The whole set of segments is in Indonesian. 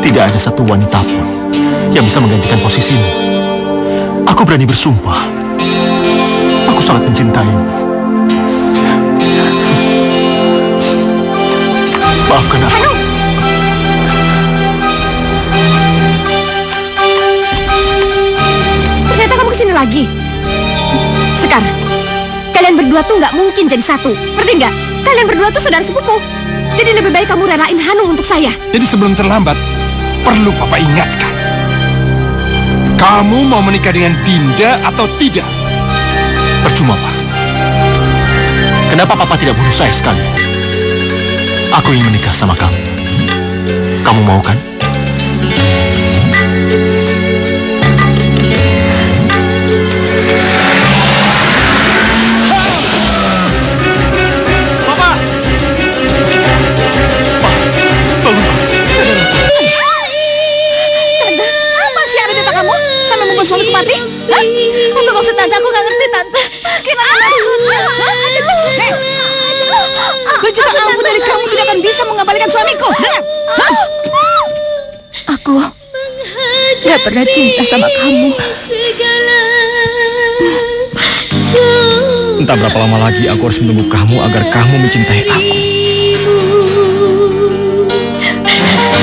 Tidak ada satu wanita pun yang bisa menggantikan posisimu. Aku berani bersumpah. Aku sangat mencintaimu. Maafkan aku. Ternyata kamu kesini lagi. Sekar, kalian berdua tuh nggak mungkin jadi satu. Ngerti nggak? Kalian berdua tuh saudara sepupu. Jadi lebih baik kamu relain Hanung untuk saya. Jadi sebelum terlambat, perlu Papa ingatkan. Kamu mau menikah dengan Dinda atau tidak? Percuma, Pak. Kenapa Papa tidak bunuh saya sekali? Aku ingin menikah sama kamu. Kamu mau kan? Papa! Bangun, Pak. Tante, apa sih ada di otak kamu? Sampai membuat suamiku mati? Hah? Apa maksud Tante? Aku nggak ngerti, Tante. Gimana maksudnya? Berjuta ampun dari kamu tidak akan bisa mengembalikan suamiku. Dengar? Aku nggak pernah cinta sama kamu. Entah berapa lama lagi aku harus menunggu kamu agar kamu mencintai aku.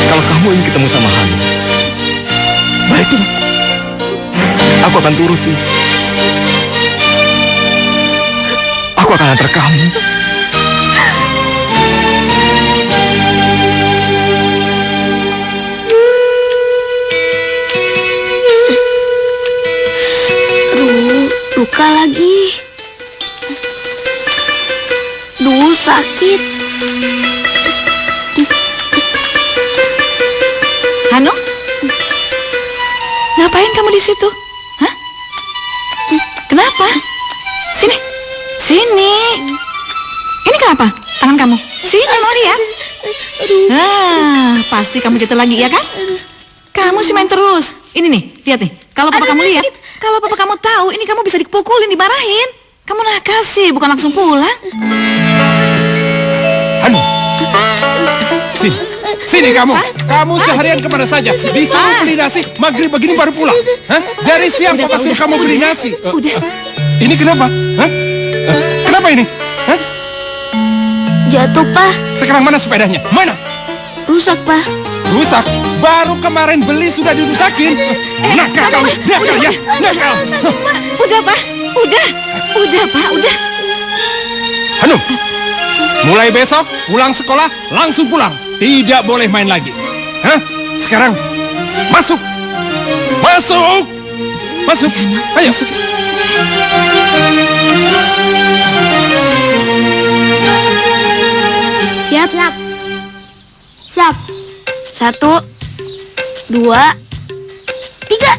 Kalau kamu ingin ketemu sama Hanung, baiklah. Aku akan turuti. Aku akan antar kamu. Luka lagi. Duh, sakit. Hanung? Ngapain kamu di situ? Hah? Kenapa? Sini. Sini. Ini kenapa? Tangan kamu. Sini, mau lihat. Ah, pasti kamu jatuh lagi, ya kan? Kamu sih main terus. Ini nih, lihat nih. Kalau papa kamu lihat, kalau papa kamu tahu, ini kamu bisa dipukulin, dimarahin. Kamu nakal sih, bukan langsung pulang. Hanung! Sini kamu. Kamu seharian kemana saja? Disuruh beli nasi, maghrib begini baru pulang. Hah? Dari siang Papa suruh kamu beli nasi. Udah. Ini kenapa? Hah? Kenapa ini? Hah? Jatuh, Pak. Sekarang mana sepedanya? Mana? Rusak, Pak. Rusak? Baru kemarin beli sudah dirusakin. Nakal kamu. Nakal ya. Nakal. Udah, Pak. Udah, Pak. Udah. Hanum, mulai besok pulang sekolah langsung pulang. Tidak boleh main lagi. Hah? Sekarang masuk. Masuk. Masuk. Ayo. Siap. Siap. 1, 2, 3.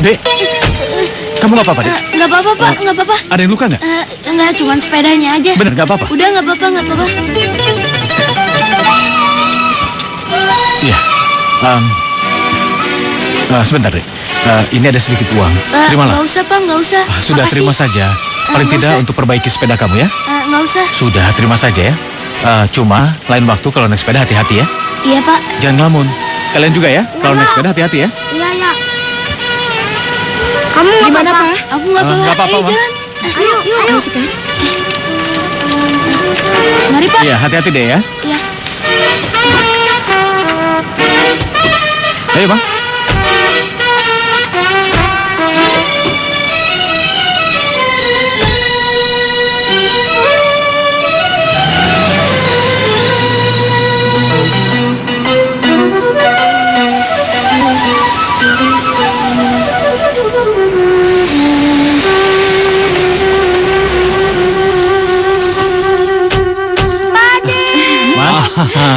Dek, kamu nggak apa-apa, Dek? Nggak apa-apa, Pak. Nggak apa-apa. Ada yang luka nggak? Nggak, cuma sepedanya aja. Bener, nggak apa-apa? Udah, nggak apa-apa, nggak apa-apa. Iya. Sebentar, Dek. Ini ada sedikit uang. Terimalah. Nggak usah, Pak, nggak usah. Sudah, Makasih. terima saja. Paling nggak tidak usah. untuk perbaiki sepeda kamu ya. Nggak usah. Sudah, terima saja ya. Cuma lain waktu kalau naik sepeda hati-hati ya. Iya, Pak. Jangan ngelamun. Kalian juga ya. Kalau naik sepeda hati-hati ya. Iya, ya. Kamu nggak Gimana, apa-apa? Pak? Aku nggak apa-apa. nggak apa-apa, Ayo, Ma. jalan. Ayo. Ayo, Sekar. Mari, Pak. Iya, hati-hati deh ya. Iya. Ayo, Bang.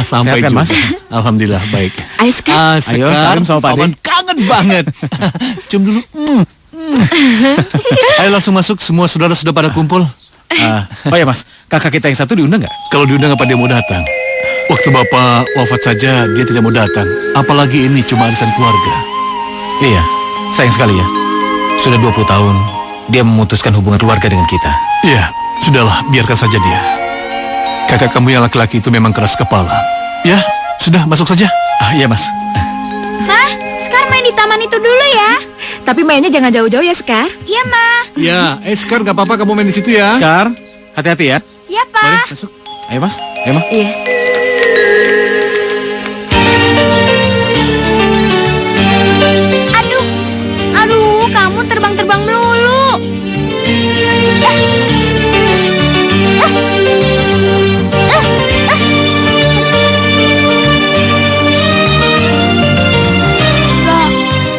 Sampai Sehat kan, juga. Mas? Alhamdulillah baik. Ayo, Sekar. Ayo, salim sama Pak De. Paman kangen Hangat banget. Cium dulu. Ayo langsung masuk, semua saudara sudah pada kumpul. Oh ya mas, kakak kita yang satu diundang nggak? Kalau diundang apa dia mau datang? Waktu bapak wafat saja dia tidak mau datang. Apalagi ini cuma arisan keluarga. Iya, sayang sekali ya. Sudah 20 tahun dia memutuskan hubungan keluarga dengan kita. Iya, sudahlah, biarkan saja dia. Kakak kamu yang laki-laki itu memang keras kepala. Ya, sudah masuk saja. Iya mas. Hah? Sekar main di taman itu dulu ya. Tapi mainnya jangan jauh-jauh ya, Sekar. Iya, Ma. Ya, Sekar, gak apa-apa kamu main di situ ya. Sekar, hati-hati ya. Iya, Mari, Pak. masuk. Ayo mas, ayo mas. Iya. Aduh, kamu terbang-terbang melulu. Loh,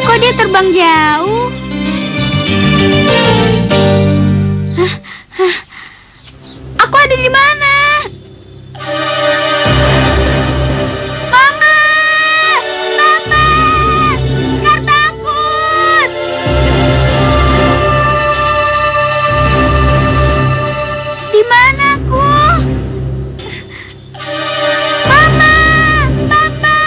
kok dia terbang jauh? Aku ada di mana? Mama! Papa! Sekar takut! Di mana aku? Mama! Papa!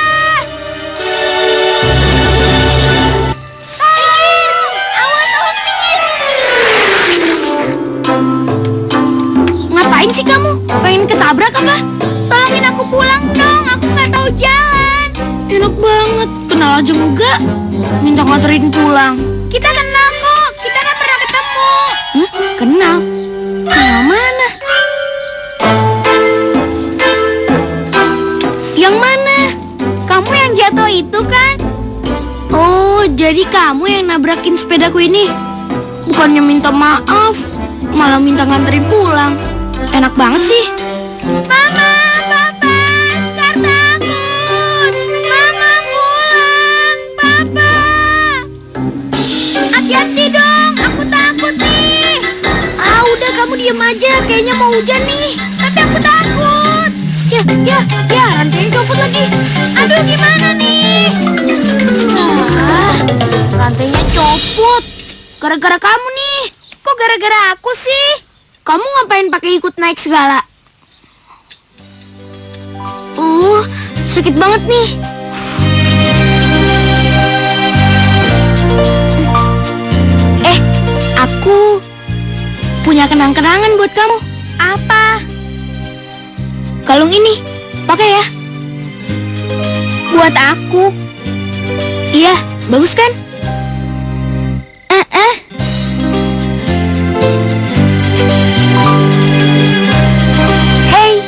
Pinggir! Awas, pinggir! Ngapain sih kamu? Pengen ketabrak apa? Tolongin aku pulang dong, aku nggak tahu jalan. Enak banget, kenal aja enggak? Minta nganterin pulang. Kita kenal kok, kita kan pernah ketemu. Hah? Kenal? Kenal mana? Yang mana? Kamu yang jatuh itu kan? Oh, jadi kamu yang nabrakin sepedaku ini? Bukannya minta maaf, malah minta nganterin pulang. Enak banget sih. Mama, Papa, Sekar takut. Mama pulang, Papa. Hati-hati dong, aku takut nih. Udah kamu diem aja, kayaknya mau hujan nih. Tapi aku takut. Ya, rantainya copot lagi. Aduh, gimana nih? Rantainya copot. Gara-gara kamu nih. Kok gara-gara aku sih? Kamu ngapain pakai ikut naik segala? Sakit banget nih. Aku punya kenang-kenangan buat kamu. Apa? Kalung ini, pakai ya. Buat aku. Iya, bagus kan? Hey,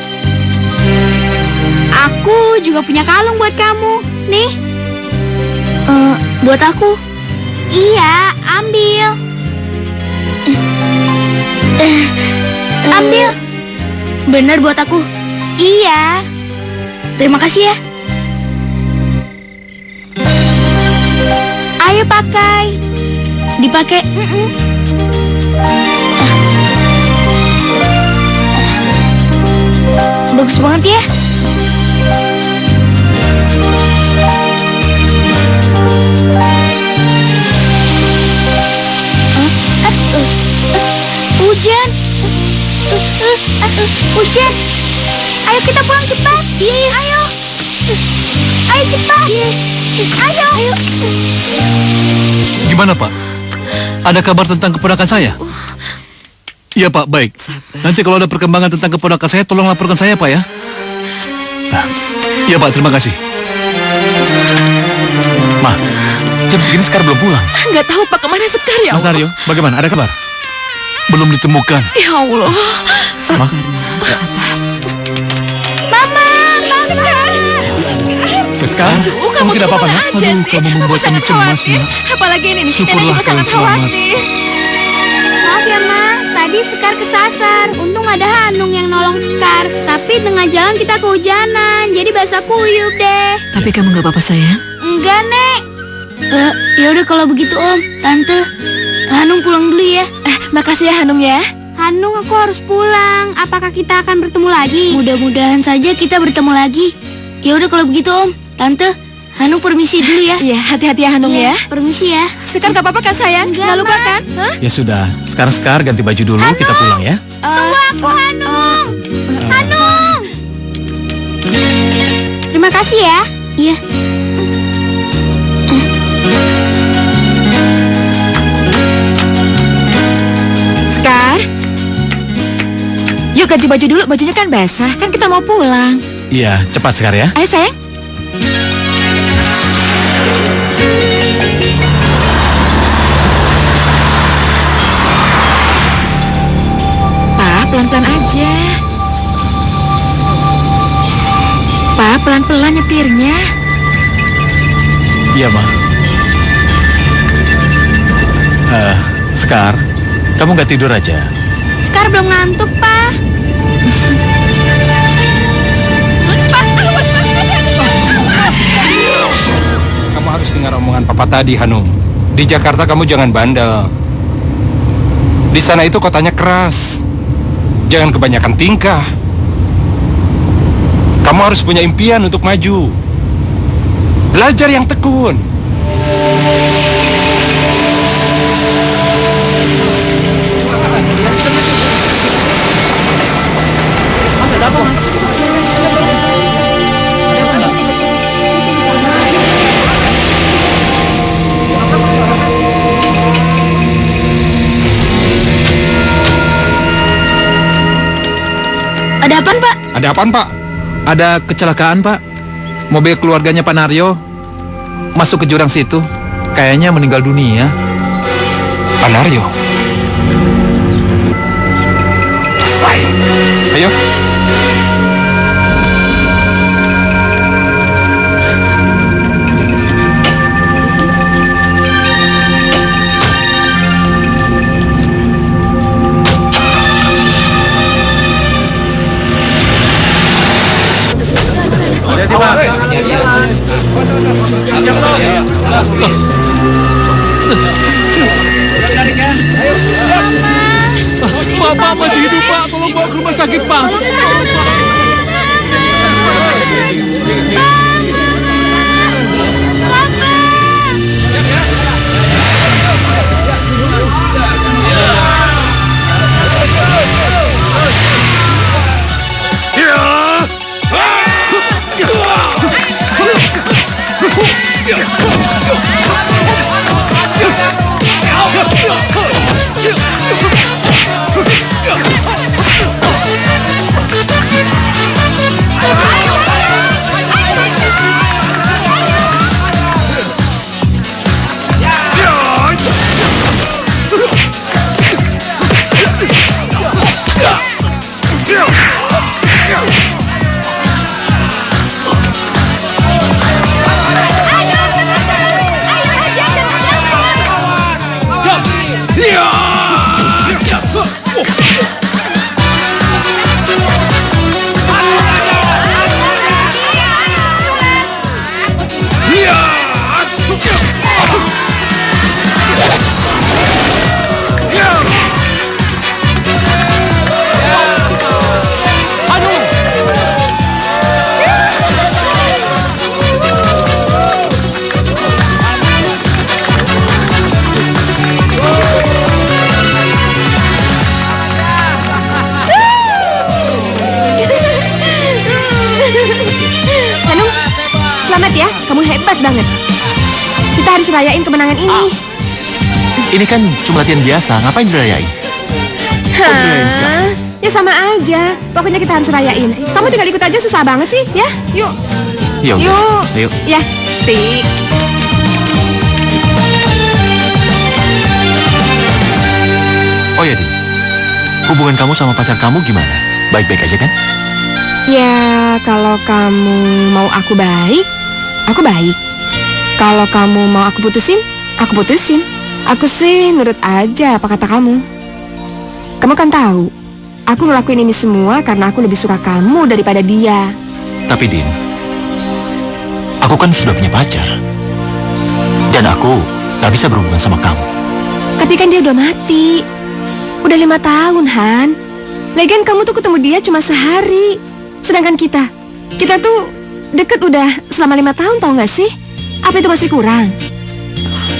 aku juga punya kalung buat kamu. Nih. Buat aku. Iya, ambil. Ambil. Bener buat aku. Iya. Terima kasih ya. Ayo pakai. Dipakai. Bagus banget ya. Hujan. Hujan. Ayo kita pulang cepat. Iya. Ayo. Ayo cepat. Ayo. Gimana Pak? Ada kabar tentang keponakan saya? Iya Pak, baik. Nanti kalau ada perkembangan tentang keponakan saya, tolong laporkan saya Pak ya. Iya Pak, terima kasih. Ma, jam segini Sekar belum pulang. Nggak tahu Pak kemana Sekar ya Mas Allah. Aryo, bagaimana? Ada kabar? Belum ditemukan. Ya Allah. Ma? Mama, Sekar. Sekar? Kamu tidak apa-apa, gimana Nak? aja Aduh, sih? kamu membuat sangat kami cemas, khawatir. Nak. Apalagi ini nih, Nenek Syukurlah juga sangat kalian selamat. khawatir. Maaf ya, Ma. Tadi Sekar kesasar. Untung ada Hanung yang nolong Sekar. Tapi tengah jalan kita kehujanan. Jadi basah kuyup deh. Tapi kamu nggak apa-apa sayang? Enggak, Nek. Ya udah kalau begitu, Om. Tante, Hanung pulang dulu ya. Makasih ya Hanung ya. Hanung, aku harus pulang. Apakah kita akan bertemu lagi? Mudah-mudahan saja kita bertemu lagi. Ya udah kalau begitu, Om. Tante, Hanung permisi dulu ya. Iya, hati-hati ya Hanung ya. Permisi ya. Sekar gak apa-apa kan sayang? Gak luka kan? Hah? Ya sudah, sekarang Sekar ganti baju dulu, kita pulang ya. Tunggu aku, Hanung. Hanung. Terima kasih ya. Iya. Sekar, yuk ganti baju dulu, bajunya kan basah. Kan kita mau pulang. Iya, cepat Sekar ya. Ayo sayang. Pak, pelan-pelan aja. Pak, pelan-pelan nyetirnya. Iya, Ma. Sekar, kamu nggak tidur aja? Sekar belum ngantuk, Pak. Kamu harus dengar omongan papa tadi, Hanung. Di Jakarta kamu jangan bandel. Di sana itu kotanya keras. Jangan kebanyakan tingkah. Kamu harus punya impian untuk maju. Belajar yang tekun. Ada apaan, Pak? Ada apaan, Pak? Ada kecelakaan, Pak. Mobil keluarganya Pak Naryo masuk ke jurang situ. Kayaknya meninggal dunia. Pak Naryo. Ayo. Bapak masih hidup, Pak. Tolong bawa ke rumah sakit, Pak. Hanung, selamat ya. Kamu hebat banget. Kita harus rayain kemenangan ini. Ini kan cuma latihan biasa, ngapain dirayain? dirayain sekarang? Ya sama aja. Pokoknya kita harus rayain. Kamu tinggal ikut aja, susah banget sih. Ya, yuk. Ya udah, Yuk. ayo. Ya, sih. Oh ya, Din. Hubungan kamu sama pacar kamu gimana? Baik-baik aja kan? Ya, kalau kamu mau aku baik, aku baik. Kalau kamu mau aku putusin, aku putusin. Aku sih nurut aja apa kata kamu. Kamu kan tahu, aku ngelakuin ini semua karena aku lebih suka kamu daripada dia. Tapi Din, aku kan sudah punya pacar. Dan aku gak bisa berhubungan sama kamu. Tapi kan dia udah mati. Udah 5 tahun, Han. Lagian kamu tuh ketemu dia cuma sehari. Sedangkan kita tuh deket udah selama 5 tahun, tau gak sih? Apa itu masih kurang?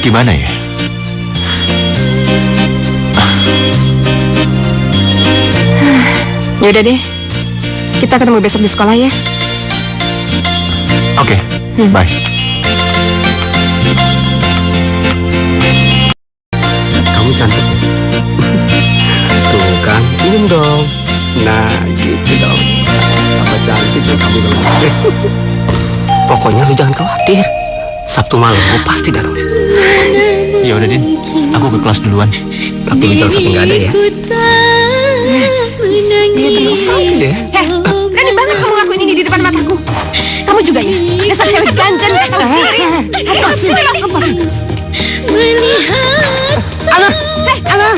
Gimana ya? Ya udah deh. Kita ketemu besok di sekolah ya. Oke, bye. Kamu cantik ya? Tuh kan, senyum dong. Nah, gitu dong. Apa cantik tuh kamu dong. Pokoknya lu jangan khawatir. Sabtu malam gue pasti datang. Ya udah Din, aku ke kelas duluan. Tapi lu jangan sampai nggak ada ya. Dia terus ya. Berani banget kamu ngakuin ini di depan mataku. Kamu juga ya? Dasar cewek ganjen, gak tahu diri. Lepasin. Ana, Ana.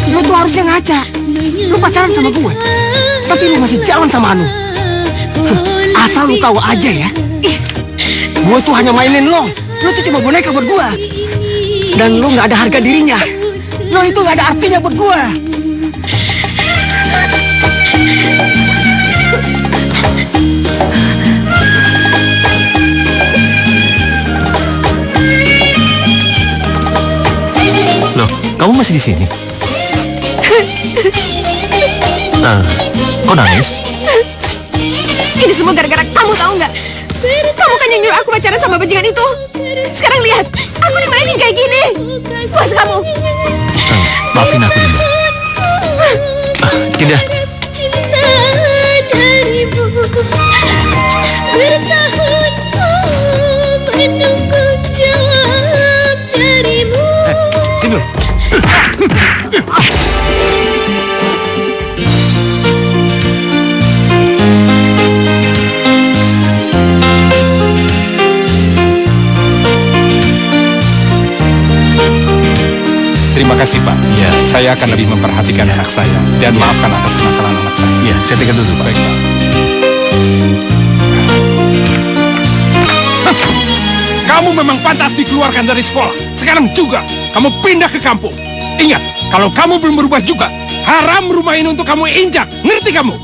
Lu tuh harusnya ngaca. Lu pacaran sama gue, tapi lu masih jalan sama Anu. Asal lu tahu aja ya. Gue tuh hanya mainin lo. Lu tuh cuma boneka buat gue. Dan lu nggak ada harga dirinya. Lo itu nggak ada artinya buat gue. Loh, kamu masih di sini? Kok nangis? Ini semua gara-gara kamu, tahu nggak? Kamu kan yang nyuruh aku pacaran sama bajingan itu. Sekarang lihat, aku dimainin kayak gini. Puas kamu? Maafin aku Dinda. Dinda. Sini loh. Terima kasih Pak. Ya. Saya akan lebih memperhatikan anak saya dan maafkan atas kenakalan anak saya. Iya, saya tinggal dulu Pak. Baik Pak. Kamu memang pantas dikeluarkan dari sekolah. Sekarang juga kamu pindah ke kampung. Ingat, kalau kamu belum berubah juga, haram rumah ini untuk kamu injak. Ngerti kamu?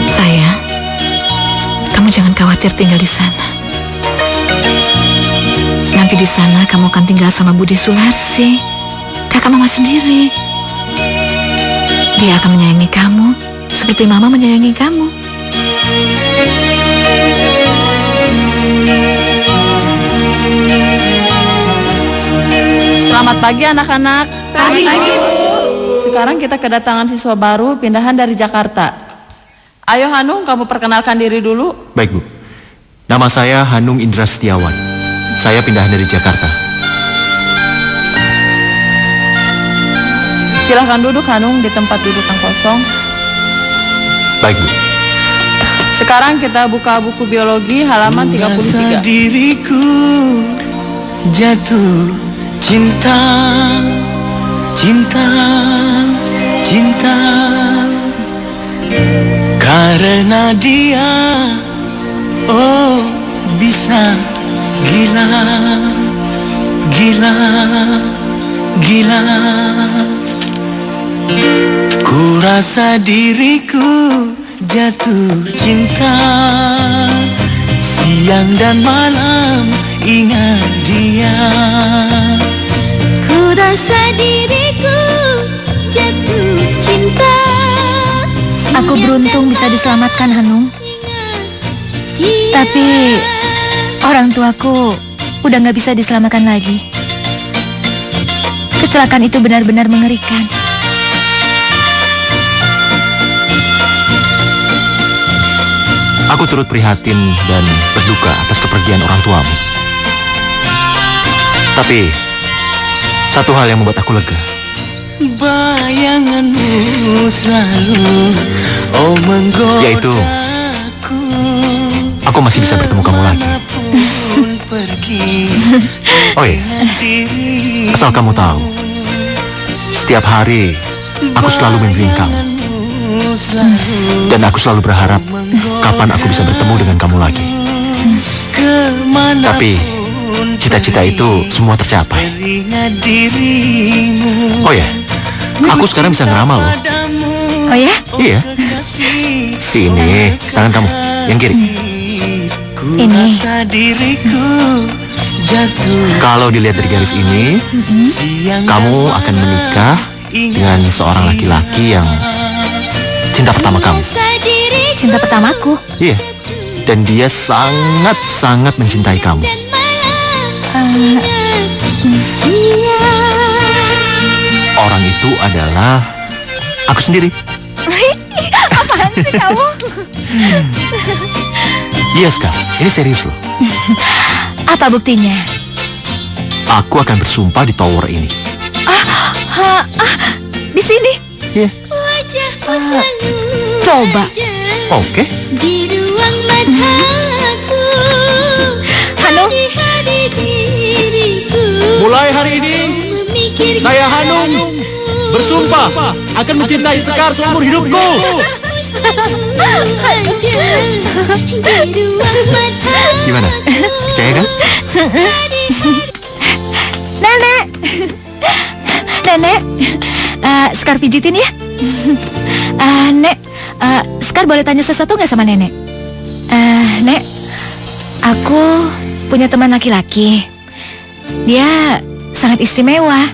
Sayang, kamu jangan khawatir tinggal di sana. Nanti di sana kamu akan tinggal sama Budi Sularsi, kakak mama sendiri. Dia akan menyayangi kamu seperti mama menyayangi kamu. Selamat pagi anak-anak. Pagi, Bu. Sekarang kita kedatangan siswa baru pindahan dari Jakarta. Ayo Hanung, kamu perkenalkan diri dulu. Baik Bu. Nama saya Hanung Indra Setiawan. Saya pindahan dari Jakarta. Silahkan duduk Hanung di tempat duduk yang kosong. Baik Bu. Sekarang kita buka buku biologi halaman 33. Diriku jatuh cinta, cinta, cinta karena dia, oh bisa gila, gila, gila. Ku rasa diriku jatuh cinta, siang dan malam ingat dia. Ku rasa diriku jatuh cinta. Aku beruntung bisa diselamatkan, Hanung. Tapi orang tuaku udah gak bisa diselamatkan lagi. Kecelakaan itu benar-benar mengerikan. Aku turut prihatin dan berduka atas kepergian orang tuamu. Tapi satu hal yang membuat aku lega. Bayanganmu selalu, oh menggodaku. Yaitu, aku masih bisa bertemu kamu lagi. Oh iya, asal kamu tahu, setiap hari aku selalu mimpiin kamu. Dan aku selalu berharap kapan aku bisa bertemu dengan kamu lagi. Tapi cita-cita itu semua tercapai. Oh ya, Aku sekarang bisa ngeramal loh. Oh ya? Iya. Sini, tangan kamu. Yang kiri. Ini. Kalau dilihat dari garis ini, kamu akan menikah dengan seorang laki-laki yang cinta pertama kamu. Cinta pertamaku. Iya. Dan dia sangat-sangat mencintai kamu. Orang itu adalah aku sendiri. Apaan sih kamu? Iya, Ska. Ini serius loh. Apa buktinya? Aku akan bersumpah di tower ini. Di sini? Iya. Coba. Oke. Hanung. Mulai hari ini, saya Hanung bersumpah akan mencintai Sekar seumur hidupku. Gimana? Percaya kan? Nenek. Nenek. Sekar pijitin ya. Nek, Sekar boleh tanya sesuatu nggak sama nenek? Nek, aku punya teman laki-laki. Dia sangat istimewa.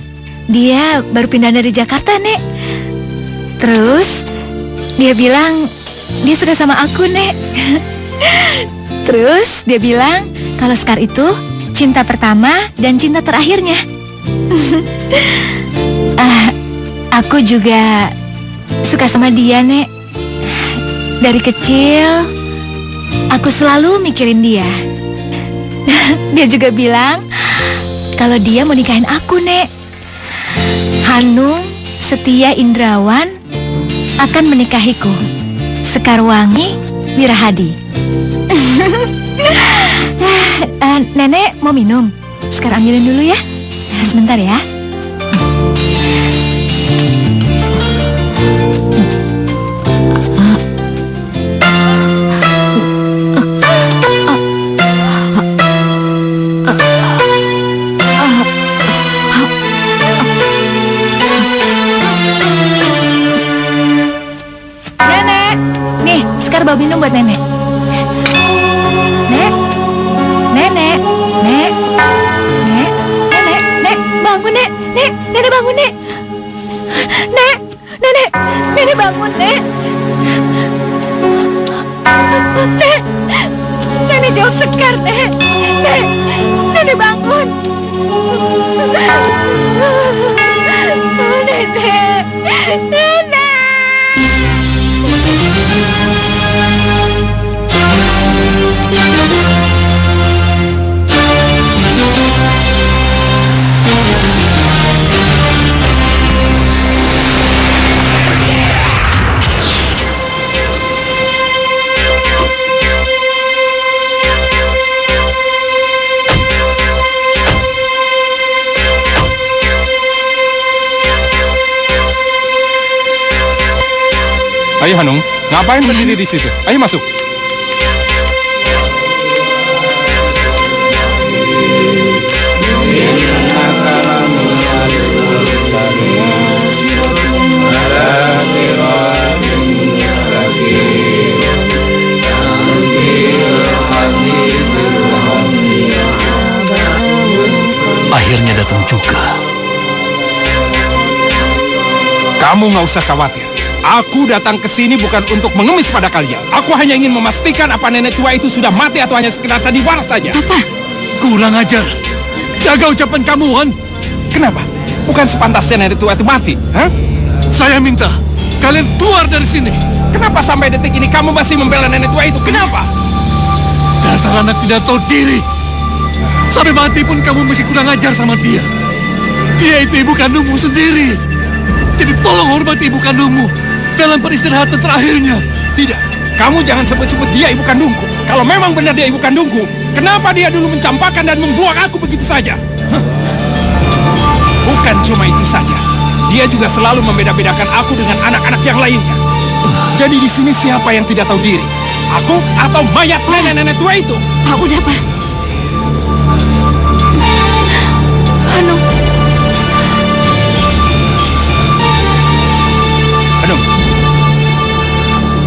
Dia baru pindah dari Jakarta, Nek. Terus dia bilang dia suka sama aku, Nek. Terus dia bilang kalau Sekar itu cinta pertama dan cinta terakhirnya. Aku juga suka sama dia, Nek. Dari kecil aku selalu mikirin dia. Dia juga bilang kalau dia mau nikahin aku, Nek. Hanung Setia Indrawan akan menikahiku. Sekarwangi Wirahadi. Nenek mau minum? Sekarang ambilin dulu ya. Sebentar ya. Bawa minum buat nenek. Nek, nenek, nek, nek, nenek, nek, bangun nek, nek, nenek bangun nek, nek, nenek, nenek bangun nek, nek, nenek jawab Sekar nek, nek, nenek bangun, nenek, nenek. Ayo Hanung, ngapain berdiri di situ? Ayo masuk. Akhirnya datang juga. Kamu nggak usah khawatir. Aku datang ke sini bukan untuk mengemis pada kalian. Aku hanya ingin memastikan apa nenek tua itu sudah mati atau hanya sekedar sandiwara saja. Apa? Kurang ajar. Jaga ucapan kamu, Han. Kenapa? Bukan sepantasnya nenek tua itu mati, ha? Saya minta kalian keluar dari sini. Kenapa sampai detik ini kamu masih membela nenek tua itu? Kenapa? Dasar anak tidak tahu diri. Sampai mati pun kamu masih kurang ajar sama dia. Dia itu ibu kandungmu sendiri. Jadi tolong hormati ibu kandungmu dalam peristirahatan terakhirnya. Tidak, kamu jangan sebut-sebut dia ibu kandungku. Kalau memang benar dia ibu kandungku, kenapa dia dulu mencampakkan dan membuang aku begitu saja? Bukan cuma itu saja, dia juga selalu membeda-bedakan aku dengan anak-anak yang lainnya. Jadi di sini siapa yang tidak tahu diri? Aku atau mayat nenek-nenek tua itu? Pak, udah Pak. Hanung.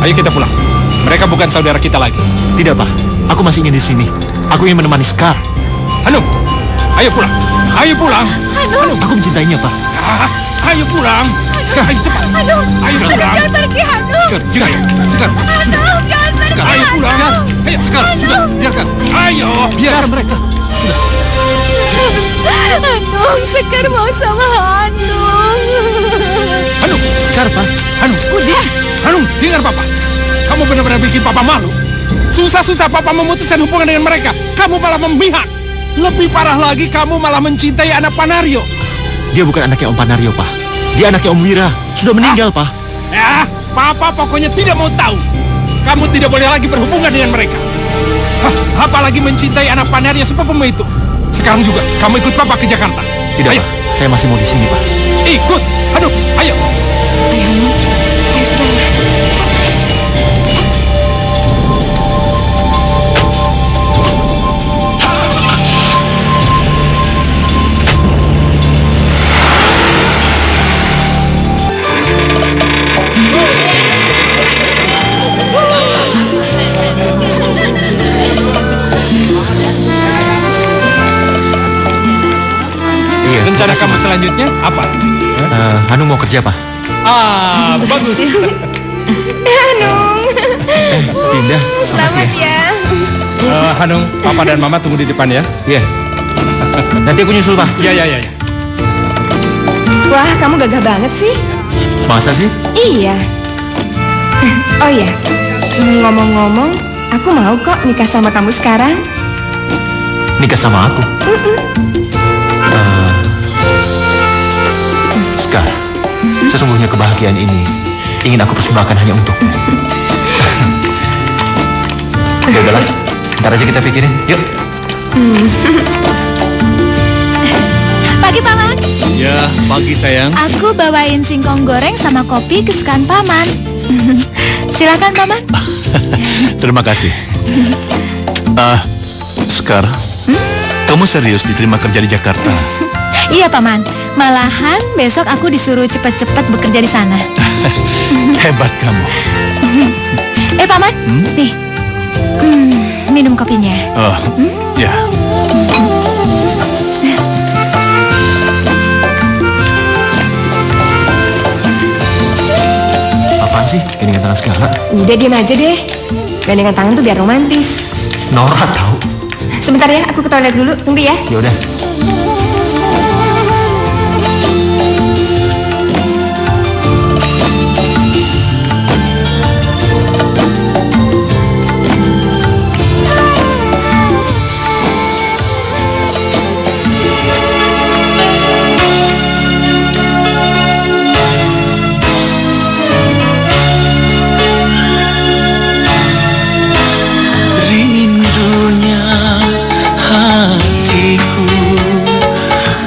Ayo kita pulang. Mereka bukan saudara kita lagi. Tidak, Pak. Aku masih ingin di sini. Aku ingin menemani Scar. Hanum, ayo pulang. Ayo pulang. Aku mencintainya, Pak. Ayo pulang. Scar, ayo cepat. Hanum, Ayo pulang. jangan pergi Hanum. Scar, Scar. Hanum, jangan pergi. Ayo pulang. Ayo, Scar, sudah. Biarkan. Ayo. Biarkan mereka. Hanum, Sekar mau sama Hanum. Hanum, Scar, Pak. Hanum. Udah. Hanum, dengar Papa. Kamu benar-benar bikin Papa malu. Susah-susah Papa memutuskan hubungan dengan mereka. Kamu malah memihak. Lebih parah lagi, kamu malah mencintai anak Panario. Dia bukan anaknya Om Panario, Pak. Dia anaknya Om Wira. Sudah meninggal, Pak. Papa pokoknya tidak mau tahu. Kamu tidak boleh lagi berhubungan dengan mereka. Apalagi mencintai anak Panario sepupumu itu. Sekarang juga, kamu ikut Papa ke Jakarta. Tidak, Ayo. Pak. Saya masih mau di sini, Pak. Ikut. Aduh, ayo. Ayo, Hanum. Ayo, sudahlah. Iya. Rencana kamu selanjutnya apa? Hanum mau kerja, Pak. Bagus. Hanum, Pindah. selamat ya. Hanung, Papa dan Mama tunggu di depan ya. Iya. Nanti aku nyusul, Pak. Ya. Wah, kamu gagah banget sih. Masa sih? Iya. Oh ya, ngomong-ngomong, aku mau kok nikah sama kamu sekarang. Nikah sama aku? Scar, sesungguhnya kebahagiaan ini ingin aku persembahkan hanya untukmu. Ya udahlah, ntar aja kita pikirin. Yuk. Pagi, Paman. Ya, pagi sayang. Aku bawain singkong goreng sama kopi kesukaan Paman. Silakan, Paman. Terima kasih. Scar, kamu serius diterima kerja di Jakarta? Iya, Paman. Malahan besok aku disuruh cepat-cepat bekerja di sana. Hebat kamu. Paman, nih. Minum kopinya. Oh, ya. Apaan sih? Gandengan tangan segala. Udah diam aja deh. Gandengan tangan tuh biar romantis. Norak tahu. Sebentar ya, aku ke toilet dulu. Tunggu ya. Ya udah. Rindunya hatiku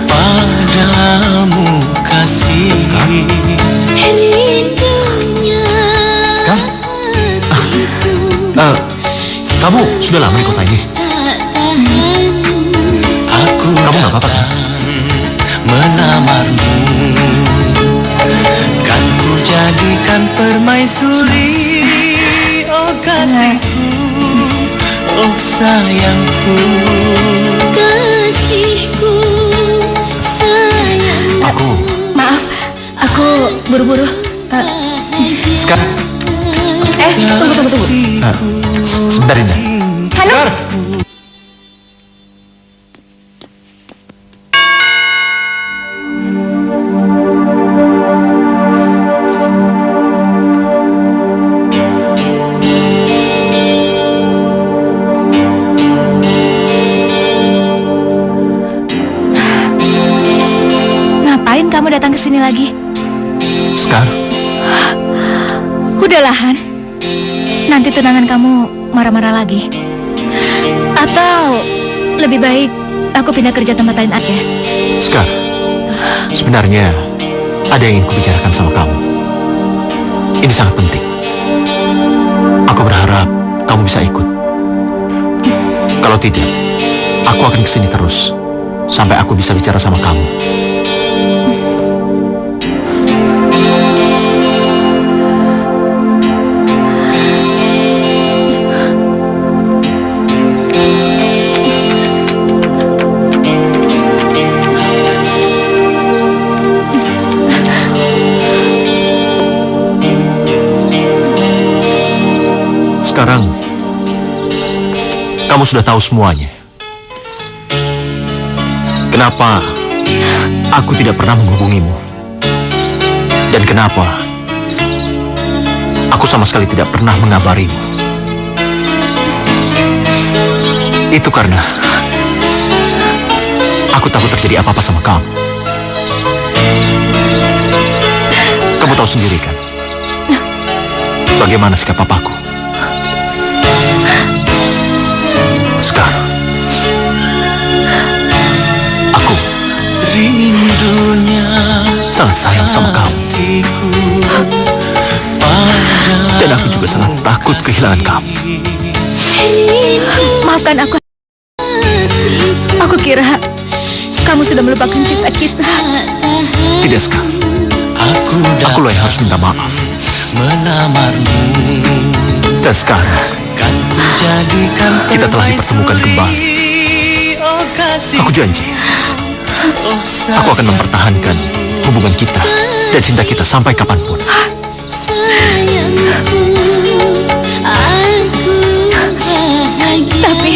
padamu kasih. Rindunya Scar? Kamu sudah lama di kota ini? Aku Kamu nggak apa-apa kan? melamarmu, kan ku jadikan permaisuri. Oh kasihku, oh sayangku, kasihku sayang. Aku. Maaf, aku buru-buru. Scar. Tunggu. Sebentar, Indah. Scar. Ngapain kamu datang ke sini lagi? Scar. Udahlah, Han. Nanti tunangan kamu marah-marah lagi. Atau lebih baik aku pindah kerja tempat lain aja. Scar. Sebenarnya ada yang ingin kubicarakan sama kamu. Ini sangat penting. Aku berharap kamu bisa ikut. Kalau tidak, aku akan kesini terus sampai aku bisa bicara sama kamu. Sekarang, kamu sudah tahu semuanya. Kenapa aku tidak pernah menghubungimu? Dan kenapa aku sama sekali tidak pernah mengabarimu? Itu karena aku takut terjadi apa-apa sama kamu. Kamu tahu sendiri kan, bagaimana sikap papaku. Sekarang, aku rindunya sangat sayang sama kamu. Dan aku juga sangat takut kehilangan kamu. Maafkan aku. Aku kira kamu sudah melupakan cinta kita. Tidak, Ska. Aku loh yang harus minta maaf. melamarmu. Dan sekarang, Kan ku jadikan kita telah dipertemukan kembali. Oh kasih, Aku janji, oh aku akan mempertahankan hubungan kita dan cinta kita sampai kapanpun. sayangku, aku bahagia. Tapi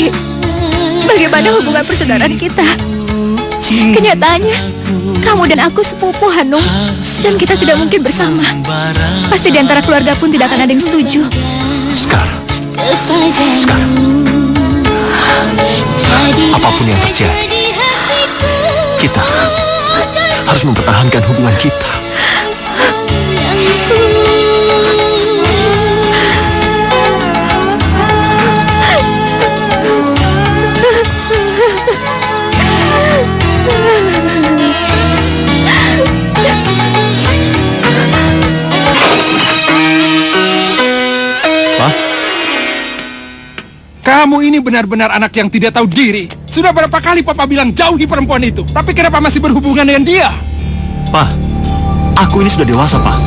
bagaimana hubungan persaudaraan kita? Kenyataannya, kamu dan aku sepupu, Hanung, dan kita tidak mungkin bersama. Pasti di antara keluarga pun tidak akan ada yang setuju. Sekarang, apapun yang terjadi, kita harus mempertahankan hubungan kita. Kamu ini benar-benar anak yang tidak tahu diri. Sudah berapa kali Papa bilang jauhi perempuan itu, tapi kenapa masih berhubungan dengan dia? Pak, aku ini sudah dewasa, Pak.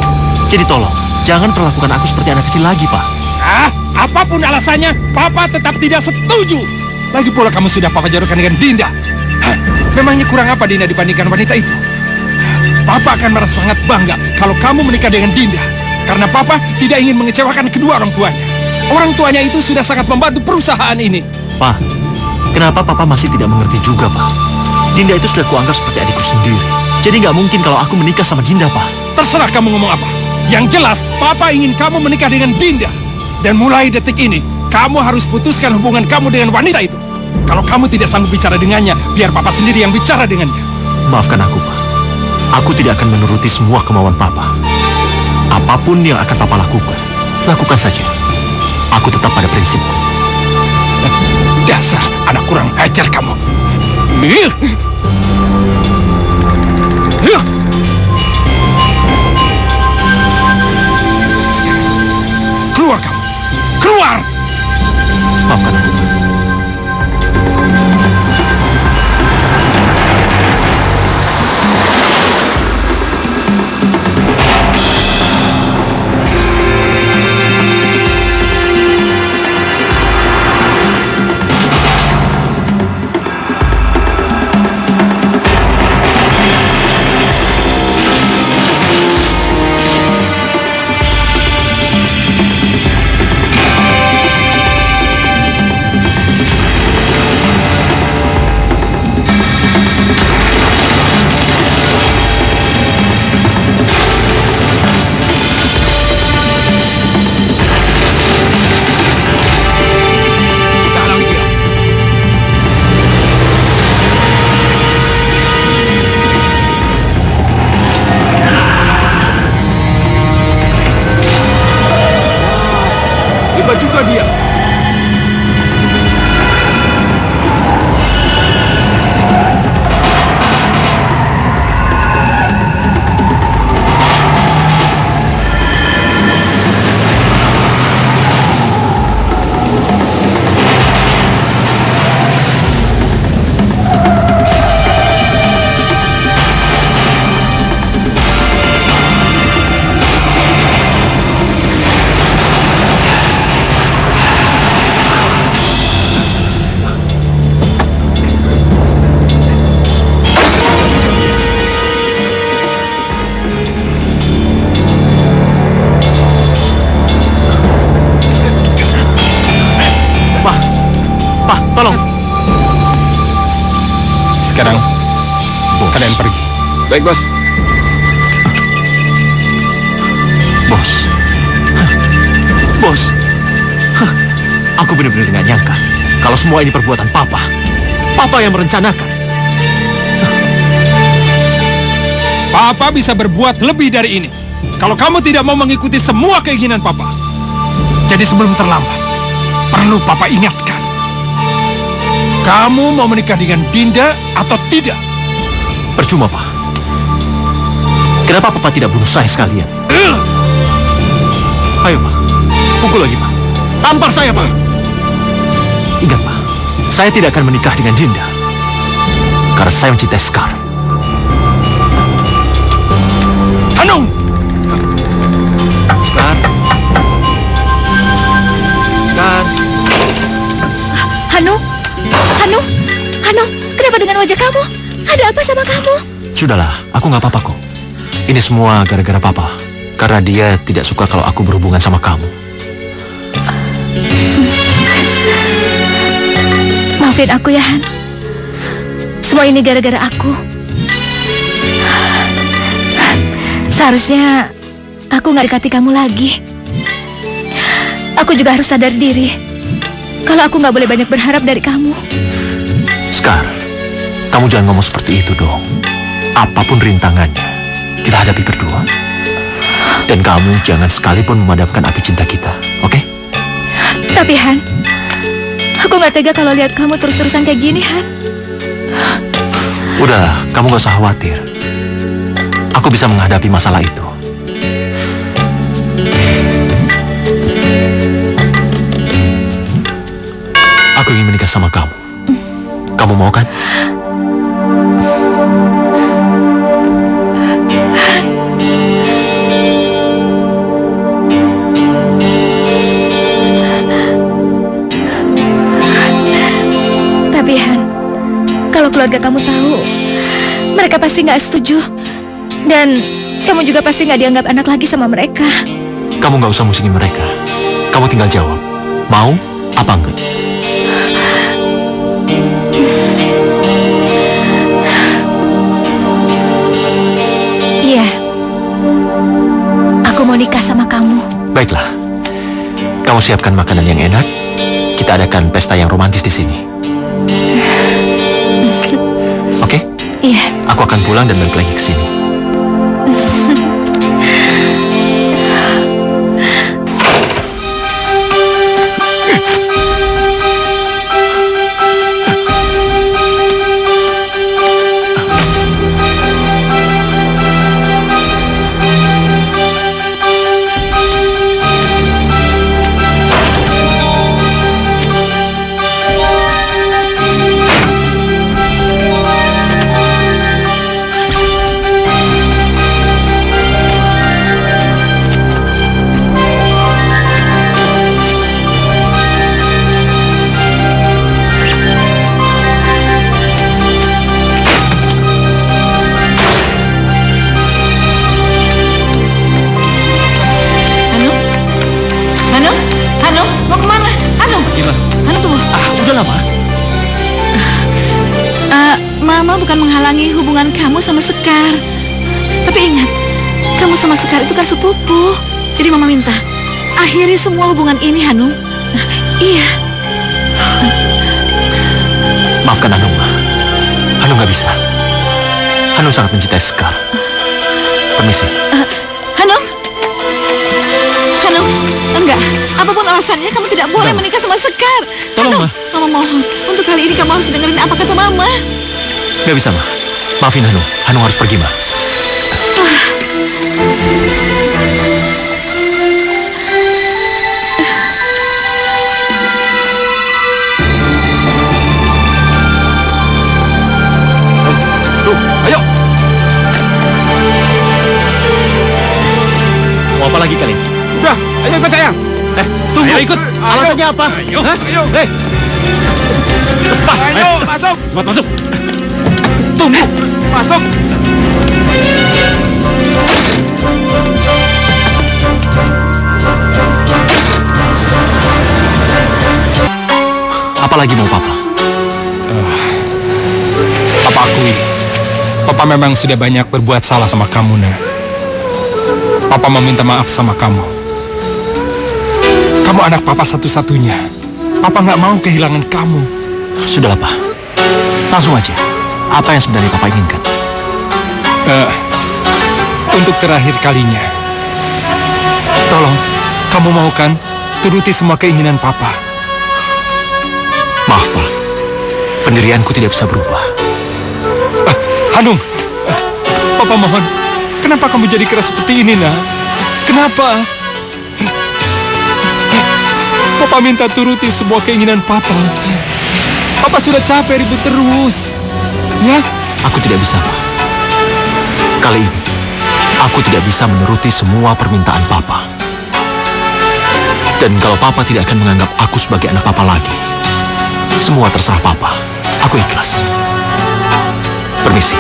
Jadi tolong, jangan perlakukan aku seperti anak kecil lagi, Pak. Ah, apapun alasannya, Papa tetap tidak setuju. Lagi pula kamu sudah Papa jodohkan dengan Dinda. Hah, memangnya kurang apa Dinda dibandingkan wanita itu? Papa akan merasa sangat bangga kalau kamu menikah dengan Dinda. Karena Papa tidak ingin mengecewakan kedua orang tuanya. Orang tuanya itu sudah sangat membantu perusahaan ini. Pak, kenapa Papa masih tidak mengerti juga, Pak? Dinda itu sudah kuanggap seperti adikku sendiri. Jadi nggak mungkin kalau aku menikah sama Dinda, Pak. Terserah kamu ngomong apa. Yang jelas, Papa ingin kamu menikah dengan Dinda. Dan mulai detik ini, kamu harus putuskan hubungan kamu dengan wanita itu. Kalau kamu tidak sanggup bicara dengannya, biar Papa sendiri yang bicara dengannya. Maafkan aku, Pak. Aku tidak akan menuruti semua kemauan Papa. Apapun yang akan Papa lakukan, lakukan saja. Aku tetap pada prinsipku. Dasar anak kurang ajar kamu. Keluar kamu. Keluar. Maafkan aku, Pak. Juga dia. Sekarang kalian pergi. Baik, Bos. Bos. Bos. Aku benar-benar nggak nyangka kalau semua ini perbuatan Papa. Papa yang merencanakan. Papa bisa berbuat lebih dari ini. Kalau kamu tidak mau mengikuti semua keinginan Papa. Jadi sebelum terlambat, perlu Papa ingatkan. Kamu mau menikah dengan Dinda atau tidak? Percuma, Pak. Kenapa Papa tidak bunuh saya sekalian? Ayo, Pak. Pukul lagi, Pak. Tampar saya, Pak. Ingat, Pak. Saya tidak akan menikah dengan Dinda. Karena saya mencintai Sekar. Hanung! Sekar. Sekar. Hanung, Hanung, Hanung, kenapa dengan wajah kamu? Ada apa sama kamu? Sudahlah, aku nggak apa-apa kok. Ini semua gara-gara Papa. Karena dia tidak suka kalau aku berhubungan sama kamu. Maafin aku ya, Han. Semua ini gara-gara aku. Seharusnya aku nggak dekati kamu lagi. Aku juga harus sadar diri kalau aku nggak boleh banyak berharap dari kamu. Sekar, kamu jangan ngomong seperti itu dong. Apapun rintangannya, kita hadapi berdua. Dan kamu jangan sekalipun memadamkan api cinta kita, oke? Tapi Han, aku nggak tega kalau lihat kamu terus-terusan kayak gini, Han. Udahlah, kamu gak usah khawatir. Aku bisa menghadapi masalah itu. Aku ingin menikah sama kamu. Kamu mau kan? Tapi Han, kalau keluarga kamu tahu, mereka pasti nggak setuju. Dan kamu juga pasti nggak dianggap anak lagi sama mereka. Kamu gak usah musingin mereka. Kamu tinggal jawab, mau apa enggak? Iya, aku mau nikah sama kamu. Baiklah, kamu siapkan makanan yang enak. Kita adakan pesta yang romantis di sini. Oke? Iya. Aku akan pulang dan balik lagi ke sini. Mama bukan menghalangi hubungan kamu sama Sekar. Tapi ingat, kamu sama Sekar itu kan sepupu. Jadi Mama minta, akhiri semua hubungan ini, Hanung. Iya. Maafkan Hanung, Ma. Hanung gak bisa. Hanung sangat mencintai Sekar. Permisi. Hanung? Hanung, enggak. Apapun alasannya, kamu tidak boleh menikah sama Sekar. Tolong, Hanung, Ma. Mama mohon. Untuk kali ini kamu harus dengerin apa kata Mama. Gak bisa, Ma. Maafin Hanung. Hanung harus pergi, Ma. Tuh, ayo. Mau apa lagi kalian? Udah, ayo ikut saya. Tunggu. Ayo ikut. Alasannya apa? Ayo, Hah? ayo. Lepas. Ayo, masuk. Cepat masuk. Tunggu. Masuk. Apa lagi mau Papa? Papa akui, Papa memang sudah banyak berbuat salah sama kamu, Nak. Papa meminta maaf sama kamu. Kamu anak Papa satu-satunya. Papa nggak mau kehilangan kamu. Sudahlah, Pak. Langsung aja. Apa yang sebenarnya Papa inginkan? Untuk terakhir kalinya, tolong, kamu mau kan turuti semua keinginan Papa? Maaf, Pak. Pendirianku tidak bisa berubah. Hanung, Papa mohon, kenapa kamu jadi keras seperti ini, Nak? Kenapa? Papa minta turuti semua keinginan Papa. Papa sudah capek ribut terus. Ya? Aku tidak bisa, Pak. Kali ini, aku tidak bisa menuruti semua permintaan Papa. Dan kalau Papa tidak akan menganggap aku sebagai anak Papa lagi, semua terserah Papa. Aku ikhlas. Permisi.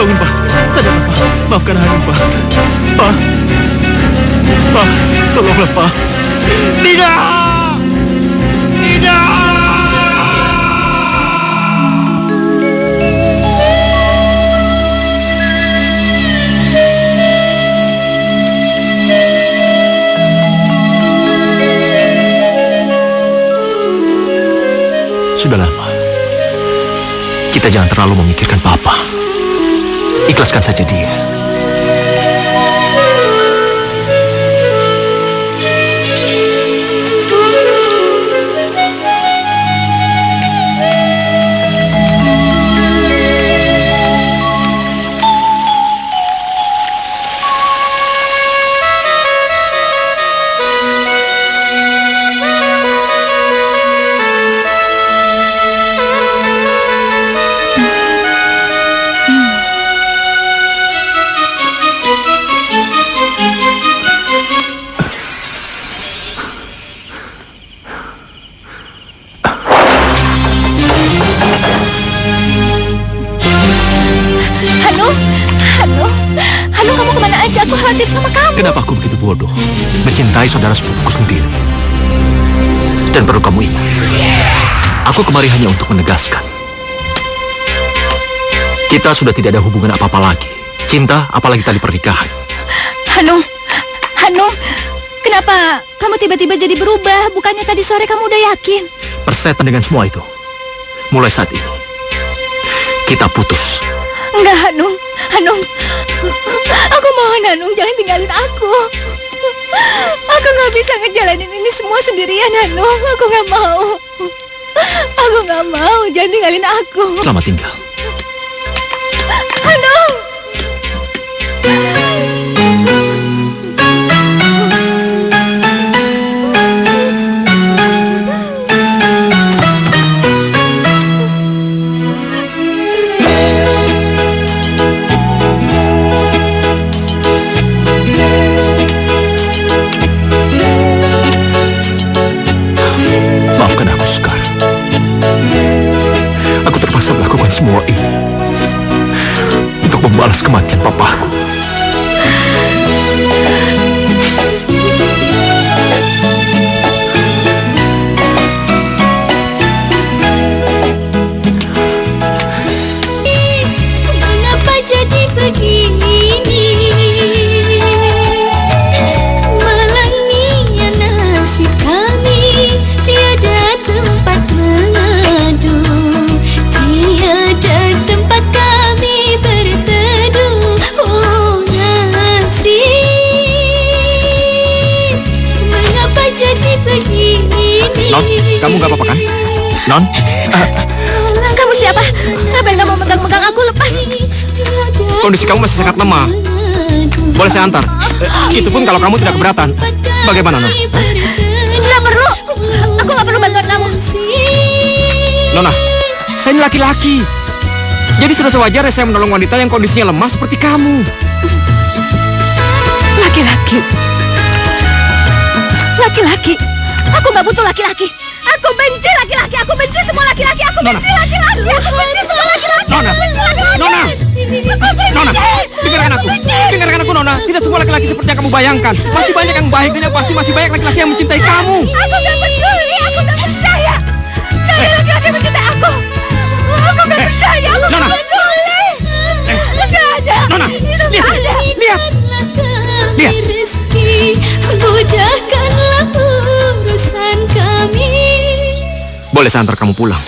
Bangun, Pak. Sadarlah, Pak. Maafkan Hanung, Pak. Pak. Pak, tolonglah, Pak. Tidak! Tidak! Sudahlah, Pak. Kita jangan terlalu memikirkan Papa. Ikhlaskan saja dia. Kenapa aku begitu bodoh mencintai saudara sepupuku sendiri? Dan perlu kamu ingat, aku kemari hanya untuk menegaskan, kita sudah tidak ada hubungan apa-apa lagi. Cinta, apalagi tali pernikahan. Hanung, kenapa kamu tiba-tiba jadi berubah? Bukannya tadi sore kamu udah yakin? Persetan dengan semua itu. Mulai saat ini, kita putus. Enggak, Hanung. Aku mohon, Hanung, jangan tinggalin aku. Aku nggak bisa ngejalanin ini semua sendirian, Hanung. Aku nggak mau. Jangan tinggalin aku. Selamat tinggal. Hanung. Semua ini untuk membalas kematian papaku. Mengapa jadi begini? Malangnya nasib kami, tiada tempat mengadu. Tiada tempat kami berteduh. Oh nasib, mengapa jadi begini? Non, kamu gak apa-apa kan? Non? Kamu siapa? Ngapain kamu megang-megang aku? Lepas. Kondisi kamu masih sangat lemah. Boleh saya antar? Itu pun kalau kamu tidak keberatan. Bagaimana, Non? Nggak perlu. Aku nggak perlu bantuan kamu. Nona, Saya ini laki-laki. Jadi sudah sewajarnya saya menolong wanita yang kondisinya lemah seperti kamu. Laki-laki. Laki-laki. Aku nggak butuh laki-laki. Aku benci laki-laki. Aku benci semua laki-laki. Aku benci laki-laki. Aku benci semua laki-laki. Nona, Aku benci laki-laki. Nona, Nona, dengarkan aku. Dengarkan aku, Nona. Tidak semua laki-laki seperti yang kamu bayangkan. Masih banyak yang baik dan yang pasti masih banyak laki-laki yang mencintai kamu. Aku nggak peduli. Aku nggak percaya. Gak ada laki-laki yang mencintai aku. Aku nggak percaya. Aku nggak peduli. Nggak ada. Nona, Itu lihat, nggak ada. lihat. Lihat. Rezeki, mudahkanlah urusan kami. Boleh saya antar kamu pulang?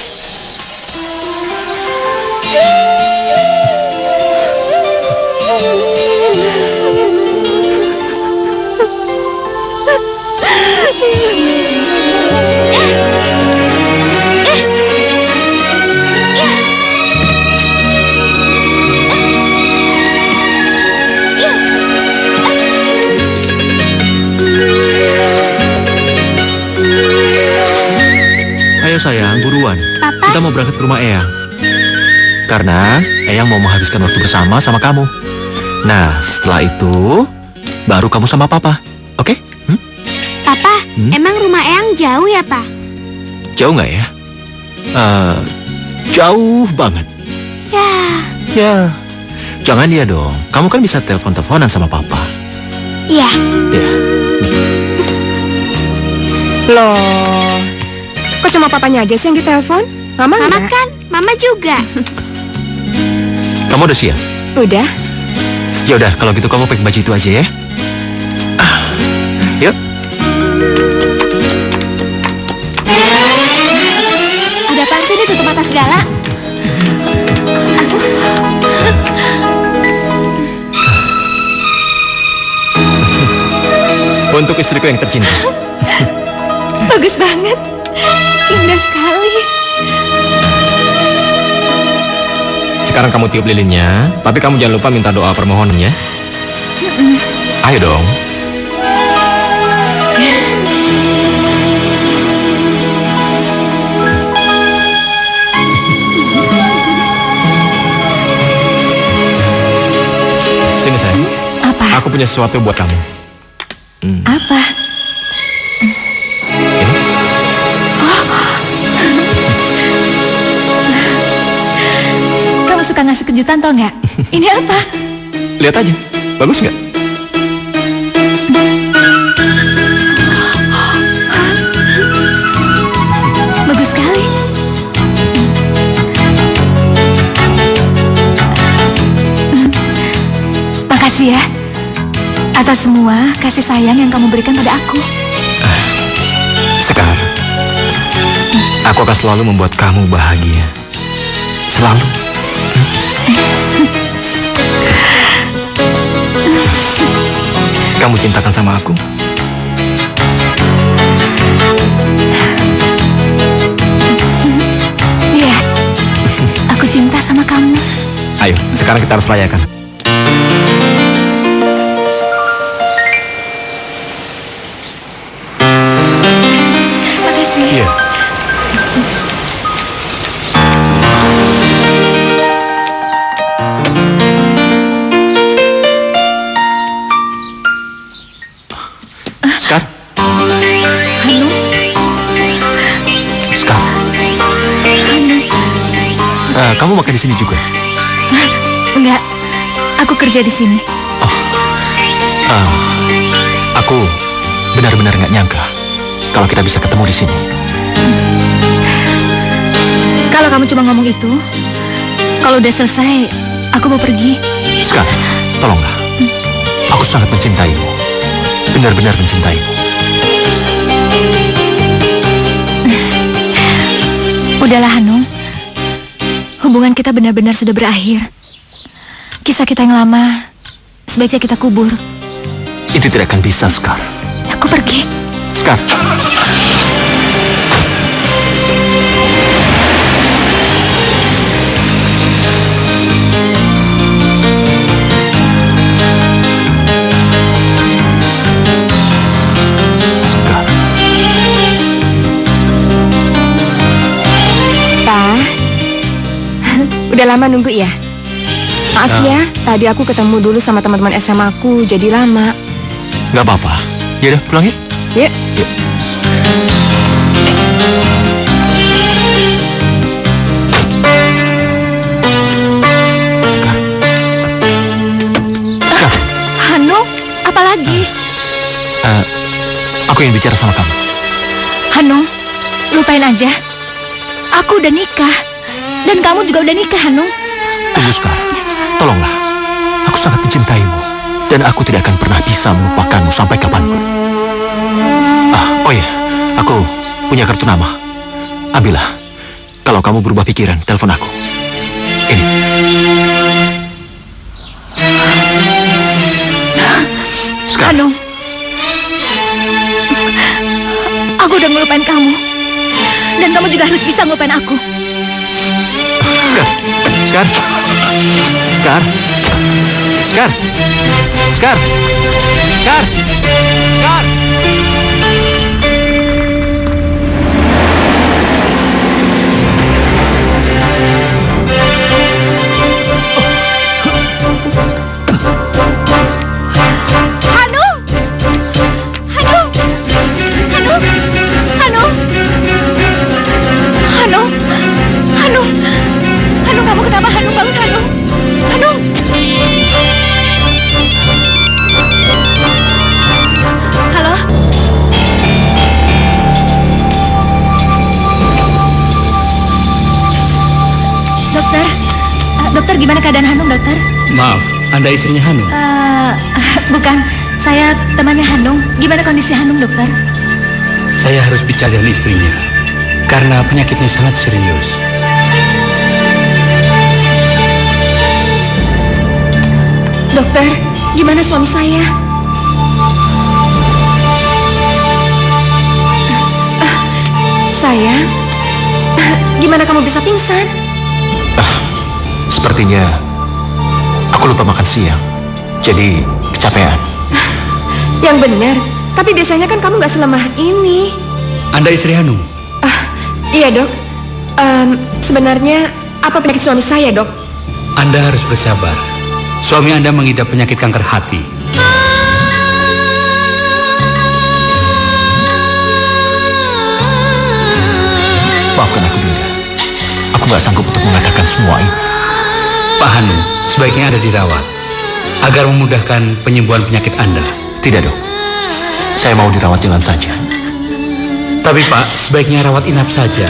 Ayo sayang, buruan. Papa? Kita mau berangkat ke rumah Eyang. Karena Eyang mau menghabiskan waktu bersama sama kamu. Nah, setelah itu, baru kamu sama Papa. Oke? Papa, emang rumah Eyang jauh ya, Pak? Jauh nggak ya? Jauh banget. Ya, jangan dia dong. Kamu kan bisa telepon-teleponan sama Papa. Iya. Ya, Loh, kok cuma papanya aja sih yang ditelepon? Mama Mama enggak? kan, Mama juga. kamu udah siap? Udah. Ya udah, kalau gitu kamu pakai baju itu aja ya. Yuk. Ada apaan sih ini tutup mata segala? Untuk istriku yang tercinta. Bagus banget. Indah sekali. Sekarang kamu tiup lilinnya, tapi kamu jangan lupa minta doa permohonan ya. Ayo dong. Sini sayang. Apa? Aku punya sesuatu buat kamu. Apa? Kamu suka ngasih kejutan tau nggak? Ini apa? Lihat aja. Bagus nggak? Bagus sekali. Makasih ya atas semua kasih sayang yang kamu berikan pada aku. Sekar, aku akan selalu membuat kamu bahagia. Selalu. Kamu cintakan sama aku? Iya, aku cinta sama kamu. Ayo, sekarang kita harus rayakan. Makasih. Iya. Sekar. Hanu, Sekar. Hanu. Kamu makan di sini juga? Enggak, aku kerja di sini. Aku benar-benar nggak nyangka kalau kita bisa ketemu di sini. Kalau kamu cuma ngomong itu, kalau udah selesai, aku mau pergi. Sekar, tolonglah. Aku sangat mencintaimu. Benar-benar mencintaimu. Udahlah Hanung, hubungan kita benar-benar sudah berakhir. Kisah kita yang lama sebaiknya kita kubur. Itu tidak akan bisa, Sekar. Aku pergi. Sekar. Pa, Udah lama nunggu ya? Maaf ya, tadi aku ketemu dulu sama teman-teman SMA aku, jadi lama. Nggak apa-apa. Ya udah, pulang yuk. Yuk. Sekar, Hanung, apa lagi? aku ingin bicara sama kamu. Hanung, lupain aja. Aku udah nikah. Dan kamu juga udah nikah, Hanung. Tunggu, Sekar. Tolonglah. Aku sangat mencintaimu. Dan aku tidak akan pernah bisa melupakanmu sampai kapanpun. Oh iya, aku punya kartu nama. Ambillah. Kalau kamu berubah pikiran, telepon aku. Ini. Sekar. Hanung, aku udah ngelupain kamu. Dan kamu juga harus bisa ngelupain aku. Sekar. Sekar. Sekar. Sekar. Sekar. Sekar. Sekar. Hanung! Hanung! Hanung! Hanung! Hanung! Hanung! Hanung, kamu kenapa? Hanung, bangun, Hanung! Hanung! Halo? Dokter? Dokter, gimana keadaan Hanung, dokter? Maaf, Anda istrinya Hanung? Bukan, saya temannya Hanung. Gimana kondisi Hanung, dokter? Saya harus bicara dengan istrinya karena penyakitnya sangat serius. Dokter, gimana suami saya? Sayang, gimana kamu bisa pingsan? Sepertinya aku lupa makan siang. Jadi kecapean. Yang benar, tapi biasanya kan kamu nggak selemah ini. Anda istri Hanung? Iya, Dok. Sebenarnya apa penyakit suami saya, Dok? Anda harus bersabar. Suami Anda mengidap penyakit kanker hati. Maafkan aku, Dinda. Aku nggak sanggup untuk mengatakan semua ini. Pak Hanung sebaiknya Anda dirawat agar memudahkan penyembuhan penyakit Anda. Tidak, Dok. Saya mau dirawat jalan saja. Tapi Pak, sebaiknya rawat inap saja.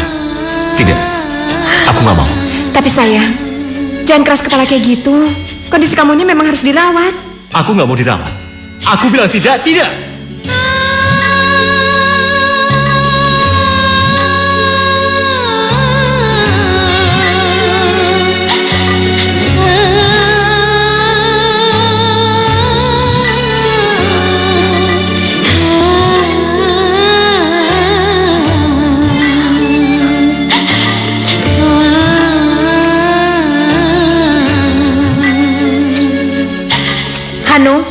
Tidak. Aku nggak mau. Tapi sayang, jangan keras kepala kayak gitu. Kondisi kamu ini memang harus dirawat. Aku nggak mau dirawat. Aku bilang tidak, tidak. Hanung,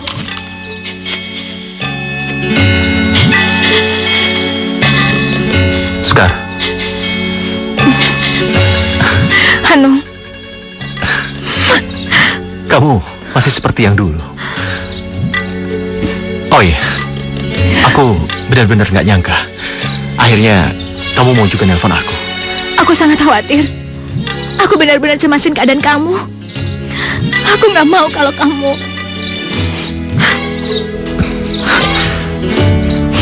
Sekar. Hanung, Kamu masih seperti yang dulu. Oh iya, aku benar-benar nggak nyangka. Akhirnya kamu mau juga nelpon aku. aku sangat khawatir. Aku benar-benar cemasin keadaan kamu. Aku nggak mau kalau kamu...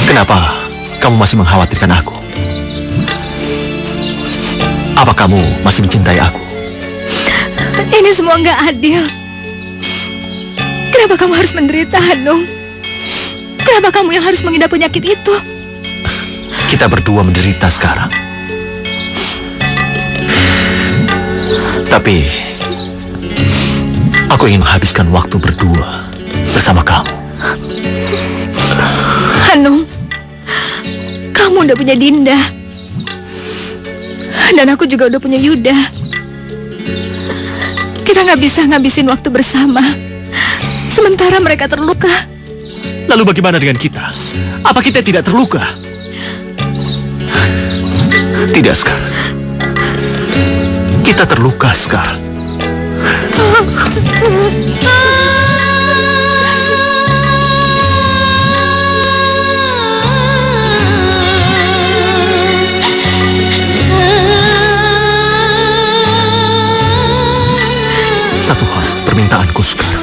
Kenapa kamu masih mengkhawatirkan aku? Apa kamu masih mencintai aku? Ini semua nggak adil. Kenapa kamu harus menderita, Hanung? Kenapa kamu yang harus mengidap penyakit itu? Kita berdua menderita sekarang. Tapi aku ingin menghabiskan waktu berdua bersama kamu. Hanung, kamu udah punya Dinda. Dan aku juga udah punya Yuda. Kita nggak bisa ngabisin waktu bersama sementara mereka terluka. Lalu bagaimana dengan kita? Apa kita tidak terluka? Tidak, Sekar. Kita terluka, Sekar. Satu hal permintaanku, Sekar.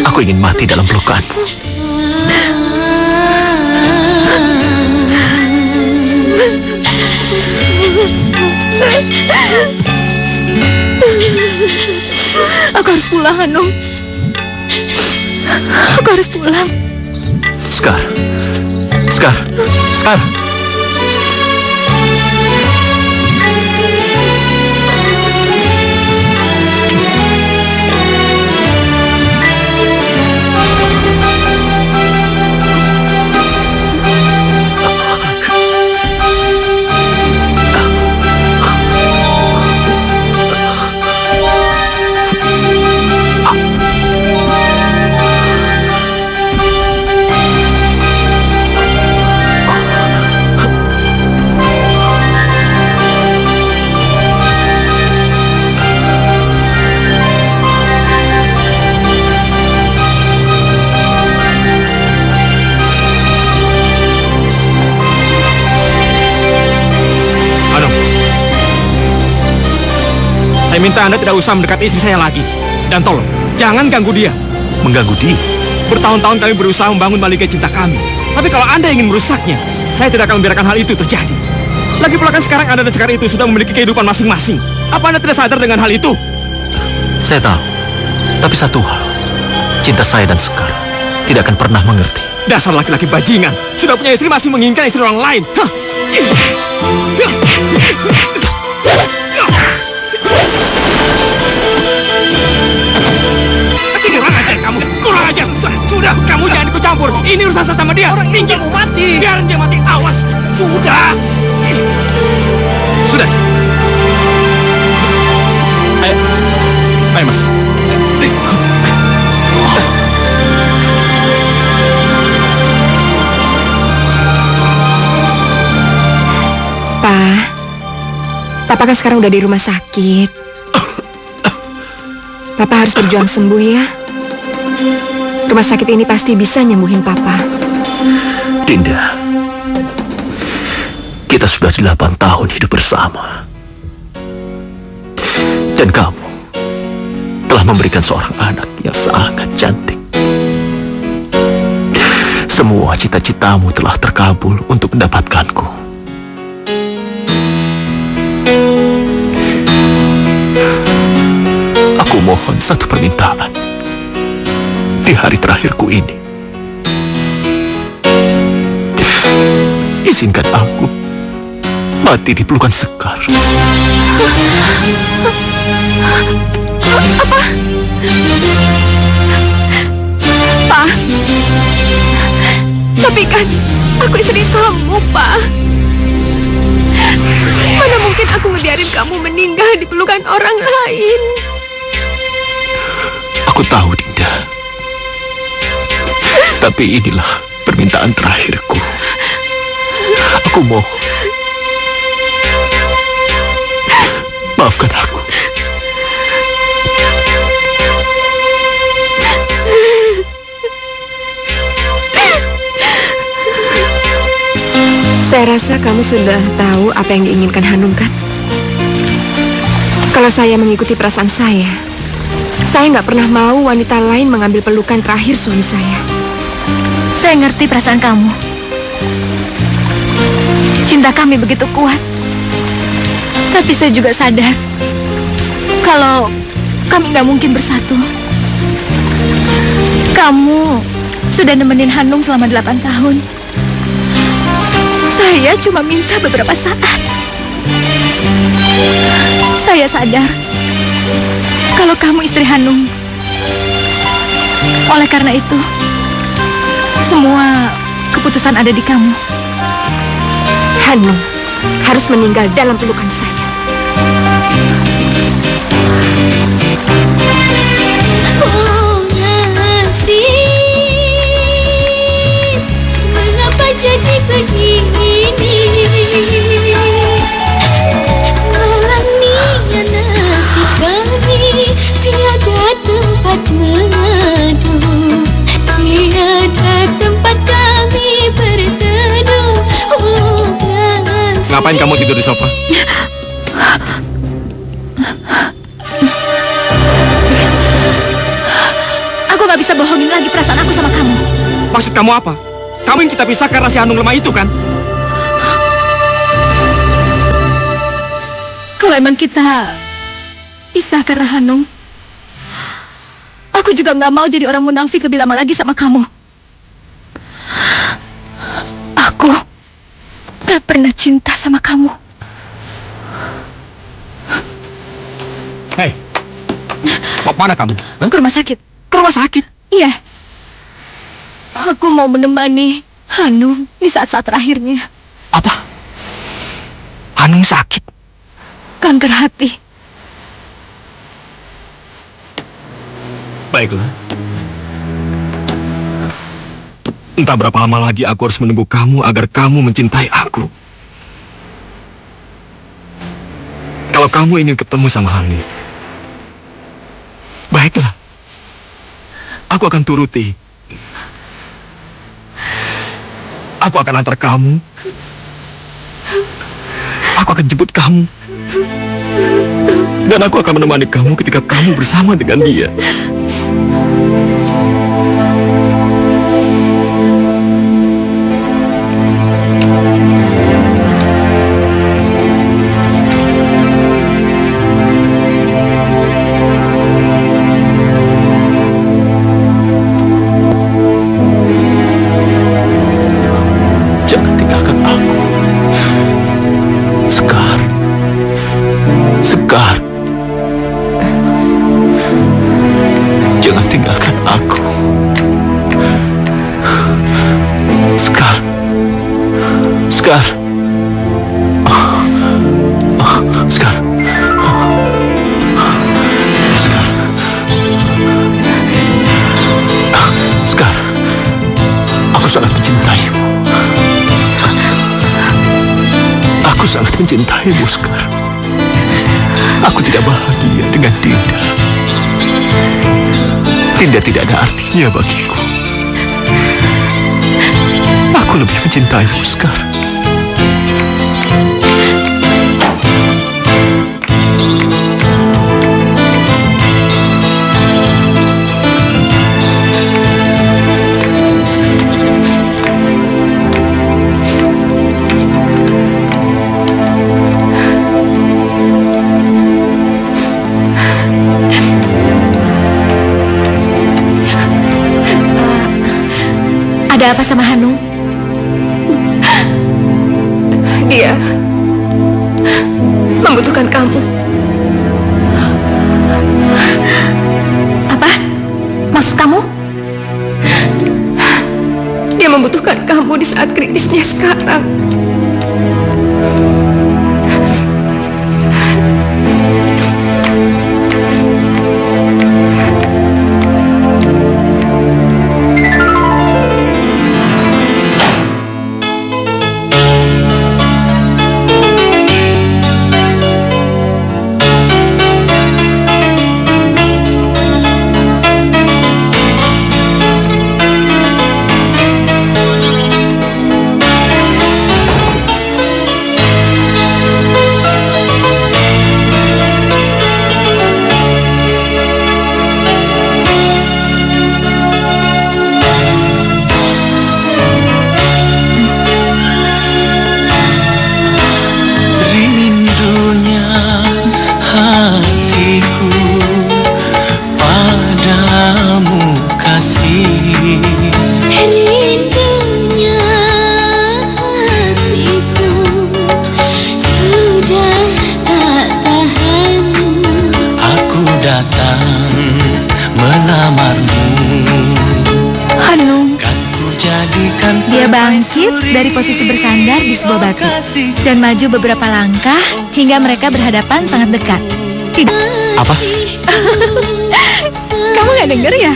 Aku ingin mati dalam pelukanmu. Aku harus pulang, Hanung. Aku harus pulang. Sekar. Sekar. Sekar. Saya minta Anda tidak usah mendekati istri saya lagi. Dan tolong, jangan ganggu dia. Mengganggu dia? Bertahun-tahun kami berusaha membangun balikai cinta kami. Tapi kalau Anda ingin merusaknya, saya tidak akan membiarkan hal itu terjadi. Lagi pula kan sekarang Anda dan Sekar itu sudah memiliki kehidupan masing-masing. Apa Anda tidak sadar dengan hal itu? Saya tahu. Tapi satu hal, cinta saya dan Sekar tidak akan pernah mengerti. Dasar laki-laki bajingan. Sudah punya istri masih menginginkan istri orang lain. Hah? Kurang ajar kamu. Kurang ajar. Sudah, kamu jangan ikut campur. Ini urusan saya sama dia. Orang ini mau mati. Biarin dia mati. Awas. Sudah. Sudah. Ayo. Ayo, Mas. Papa kan sekarang udah di rumah sakit. Papa harus berjuang sembuh ya. Rumah sakit ini pasti bisa nyembuhin Papa. Dinda, kita sudah 8 tahun hidup bersama. Dan kamu telah memberikan seorang anak yang sangat cantik. Semua cita-citamu telah terkabul untuk mendapatkanku. Aku mohon satu permintaan di hari terakhirku ini. Izinkan aku mati di pelukan Sekar. Apa? Pak, tapi kan aku istri kamu, Pak. Mana mungkin aku ngebiarin kamu meninggal di pelukan orang lain. Aku tahu, Dinda. Tapi inilah permintaan terakhirku. Aku mohon, maafkan aku. Saya rasa kamu sudah tahu apa yang diinginkan Hanum, kan? Kalau saya mengikuti perasaan saya nggak pernah mau wanita lain mengambil pelukan terakhir suami saya. Saya ngerti perasaan kamu. Cinta kami begitu kuat. Tapi saya juga sadar kalau kami nggak mungkin bersatu. Kamu sudah nemenin Hanung selama 8 tahun. Saya cuma minta beberapa saat. Saya sadar kalau kamu istri Hanung. Oleh karena itu, semua keputusan ada di kamu. Hanum harus meninggal dalam pelukan saya. Oh nasib, mengapa jadi begini? Malam ini Ngapain kamu tidur di sofa? Aku gak bisa bohongin lagi perasaan aku sama kamu. Maksud kamu apa? Kamu yang kita pisah karena si Hanung lemah itu kan? Kalau emang kita pisah karena Hanung, aku juga gak mau jadi orang munafik lebih lama lagi sama kamu. Aku gak pernah cinta sama kamu. Hei, mau kemana kamu? Ke rumah sakit. Ke rumah sakit? Iya. Aku mau menemani Hanung di saat-saat terakhirnya. Apa? Hanung sakit? Kanker hati. Baiklah. Entah berapa lama lagi aku harus menunggu kamu agar kamu mencintai aku. Kalau kamu ingin ketemu sama Hani, baiklah. Aku akan turuti. Aku akan antar kamu. Aku akan jemput kamu. Dan aku akan menemani kamu ketika kamu bersama dengan dia. Jangan tinggalkan aku. Sekar. Sekar. Jangan tinggalkan aku. Sekar. Sekar. Sekar. Sekar. Sekar. Aku sangat mencintaimu. Aku sangat mencintaimu, Sekar. Aku tidak bahagia dengan Dinda. Dinda tidak ada artinya bagiku. Aku lebih mencintaimu, Sekar. Ada apa sama Hanung? Dia membutuhkan kamu. Apa? Maksud kamu? Dia membutuhkan kamu di saat kritisnya sekarang. Dia bangkit dari posisi bersandar di sebuah batu dan maju beberapa langkah hingga mereka berhadapan sangat dekat. Tidak. Apa? Kamu gak denger ya?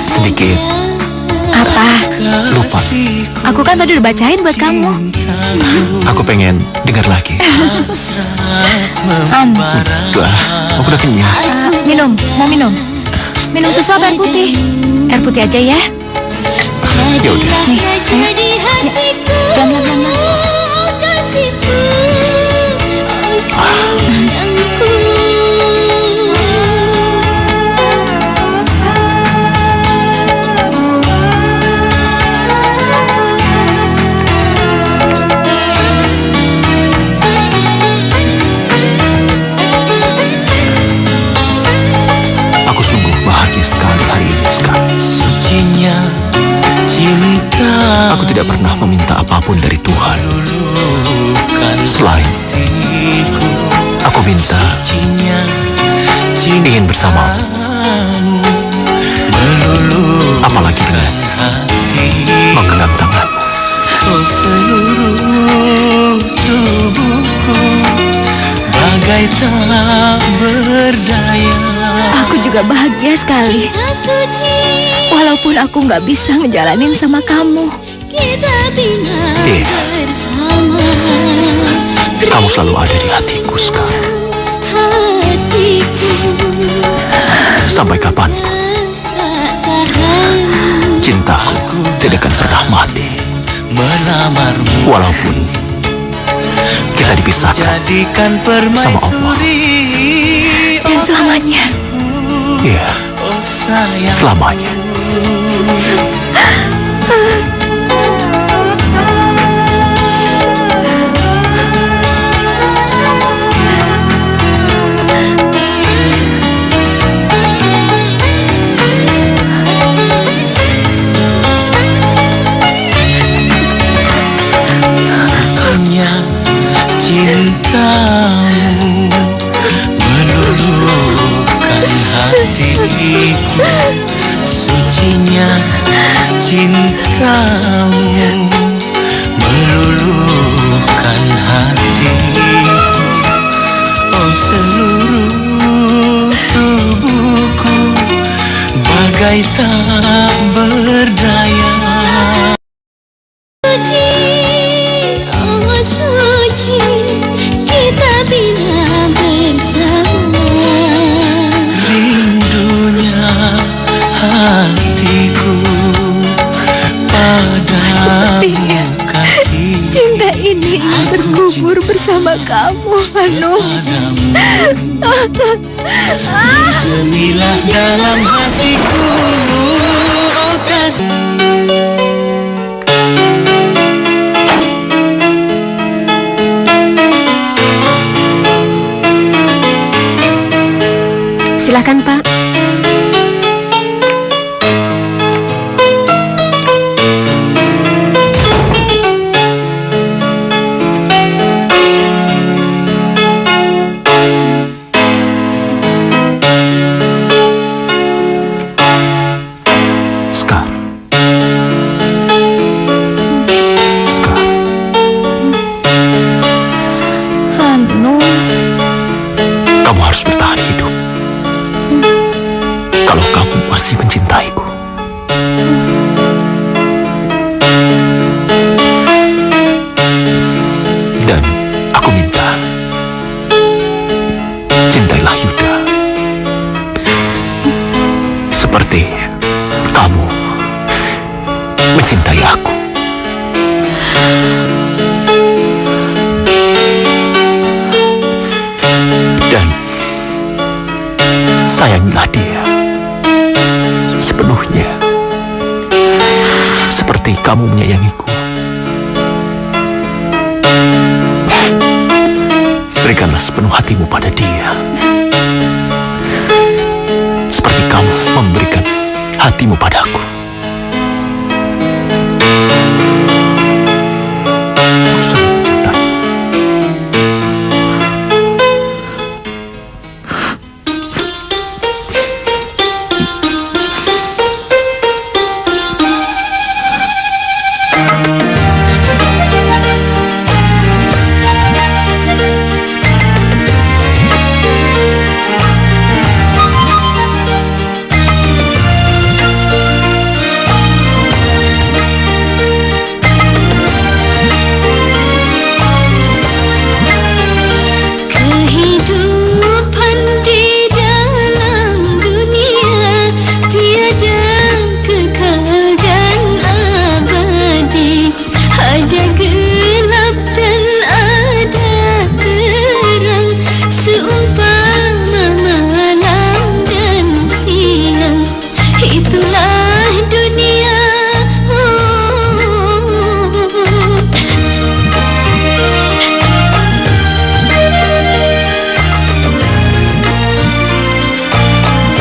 Sedikit. Apa? Lupa. Aku kan tadi udah bacain buat kamu. Aku pengen dengar lagi. Udah, aku udah kenyang. Minum, mau minum? Minum susu apa air putih? Air putih aja ya. Ya udah. Nih, ayo. Pelan-pelan. Oh kasihku, oh sayangku. Aku sungguh bahagia sekali hari ini, Ska. Sucinya cinta Aku tidak pernah meminta apapun dari Tuhan. meluluhkan Selain hatiku. aku minta Sucinya ingin bersamamu, meluluhkan apalagi dengan hati. menggenggam tanganmu. Oh seluruh tubuhku bagai tak berdaya. Aku juga bahagia sekali. Cinta suci, Walaupun aku nggak bisa ngejalanin sama kamu. kita bina Iya. bersama. Kamu selalu ada di hatiku, Ska. Hatiku Sampai kapanpun tak tahan. cintaku tidak akan pernah mati. Melamarmu Walaupun kita dipisahkan jadikan sama Allah. permaisuri. Dan selamanya. Iya, Oh sayang, selamanya. sucinya cintamu meluluhkan hatiku. Sucinya cintamu meluluhkan hatiku. Oh seluruh tubuhku bagai tak berdaya. Suci, oh suci, kita bina bersama. Rindunya hatiku Sepertinya padamu kasih. cinta ini ingin terkubur bersama kamu, Hanung. Semilah dalam hatiku, oh kasih. Silakan, Pak. Ska. Ska, Hanung. kamu harus bertahan hidup. Kalau kamu masih mencintaiku. Dan aku minta, cintailah Yuda seperti kamu mencintai aku. Dan sayangilah dia sepenuhnya seperti kamu menyayangiku. Berikanlah sepenuh hatimu pada dia seperti kamu memberikan hatimu padaku. Aku sangat mencintai.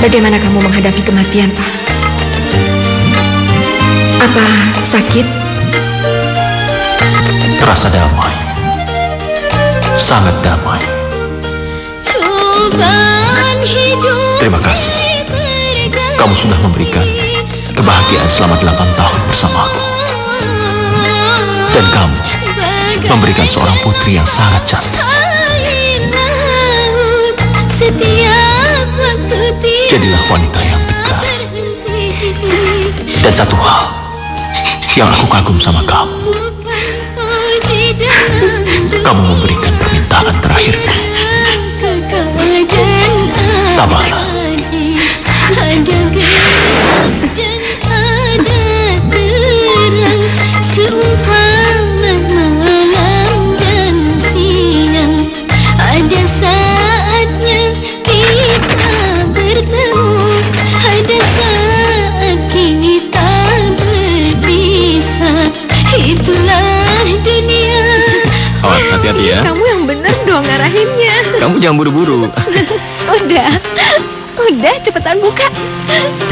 Bagaimana kamu menghadapi kematian, Pak? Apa sakit? Terasa damai. Sangat damai. Cobaan hidup Terima kasih. Kamu sudah memberikan kebahagiaan selama 8 tahun bersamaku. Dan kamu memberikan seorang putri yang sangat cantik. Jadilah wanita yang tegar. Dan satu hal yang aku kagum sama kamu. Kamu memberikan permintaan terakhirku. Tabahlah. Ada gelap dan ada terang, seumpama malam dan siang. Ada saatnya kita bertemu, ada saat kita berpisah. Itulah dunia. Awas, hati-hati ya. Kamu yang bener dong ngarahinnya. Kamu jangan buru-buru. Udah, cepetan buka.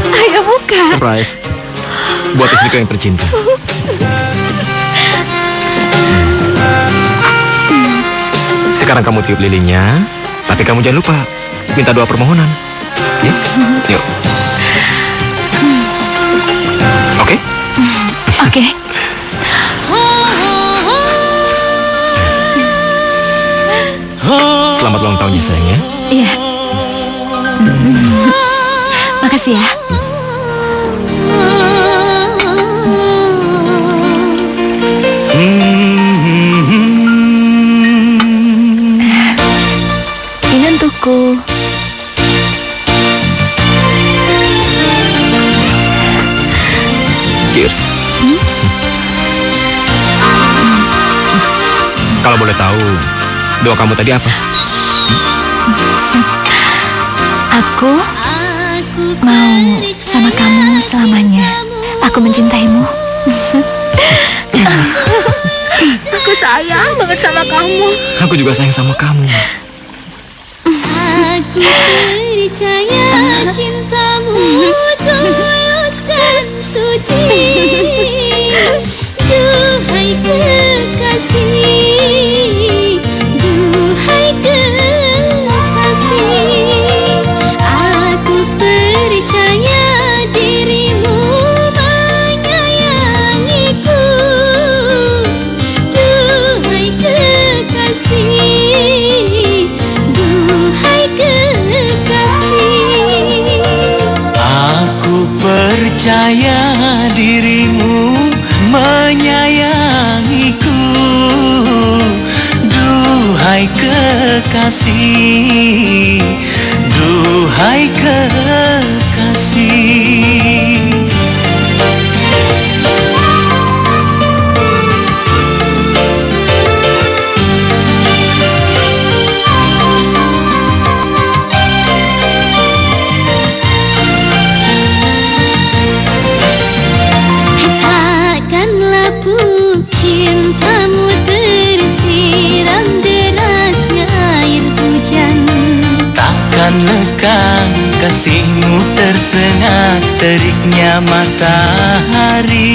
Ayo buka. Surprise. Buat istriku yang tercinta. Sekarang kamu tiup lilinnya, tapi kamu jangan lupa minta doa permohonan. Ya? Yuk. Oke? Oke. Selamat ulang tahun ya sayang ya. Iya. Makasih ya. Ini untukku. Cheers. Kalau boleh tahu, doa kamu tadi apa? Aku mau sama kamu selamanya. Aku mencintaimu. Aku sayang banget sama kamu. Aku juga sayang sama kamu. Aku percaya cintamu tulus dan suci. Duhai kekasih, duhai kekasih, aku percaya dirimu menyayangiku. Duhai kekasih, duhai kekasih, Aku percaya dirimu menyayangiku. Duhai kekasih, duhai kekasih. takkanlah cintamu tersiram derasnya air hujan. Takkan lekang kasihmu tersengat teriknya matahari.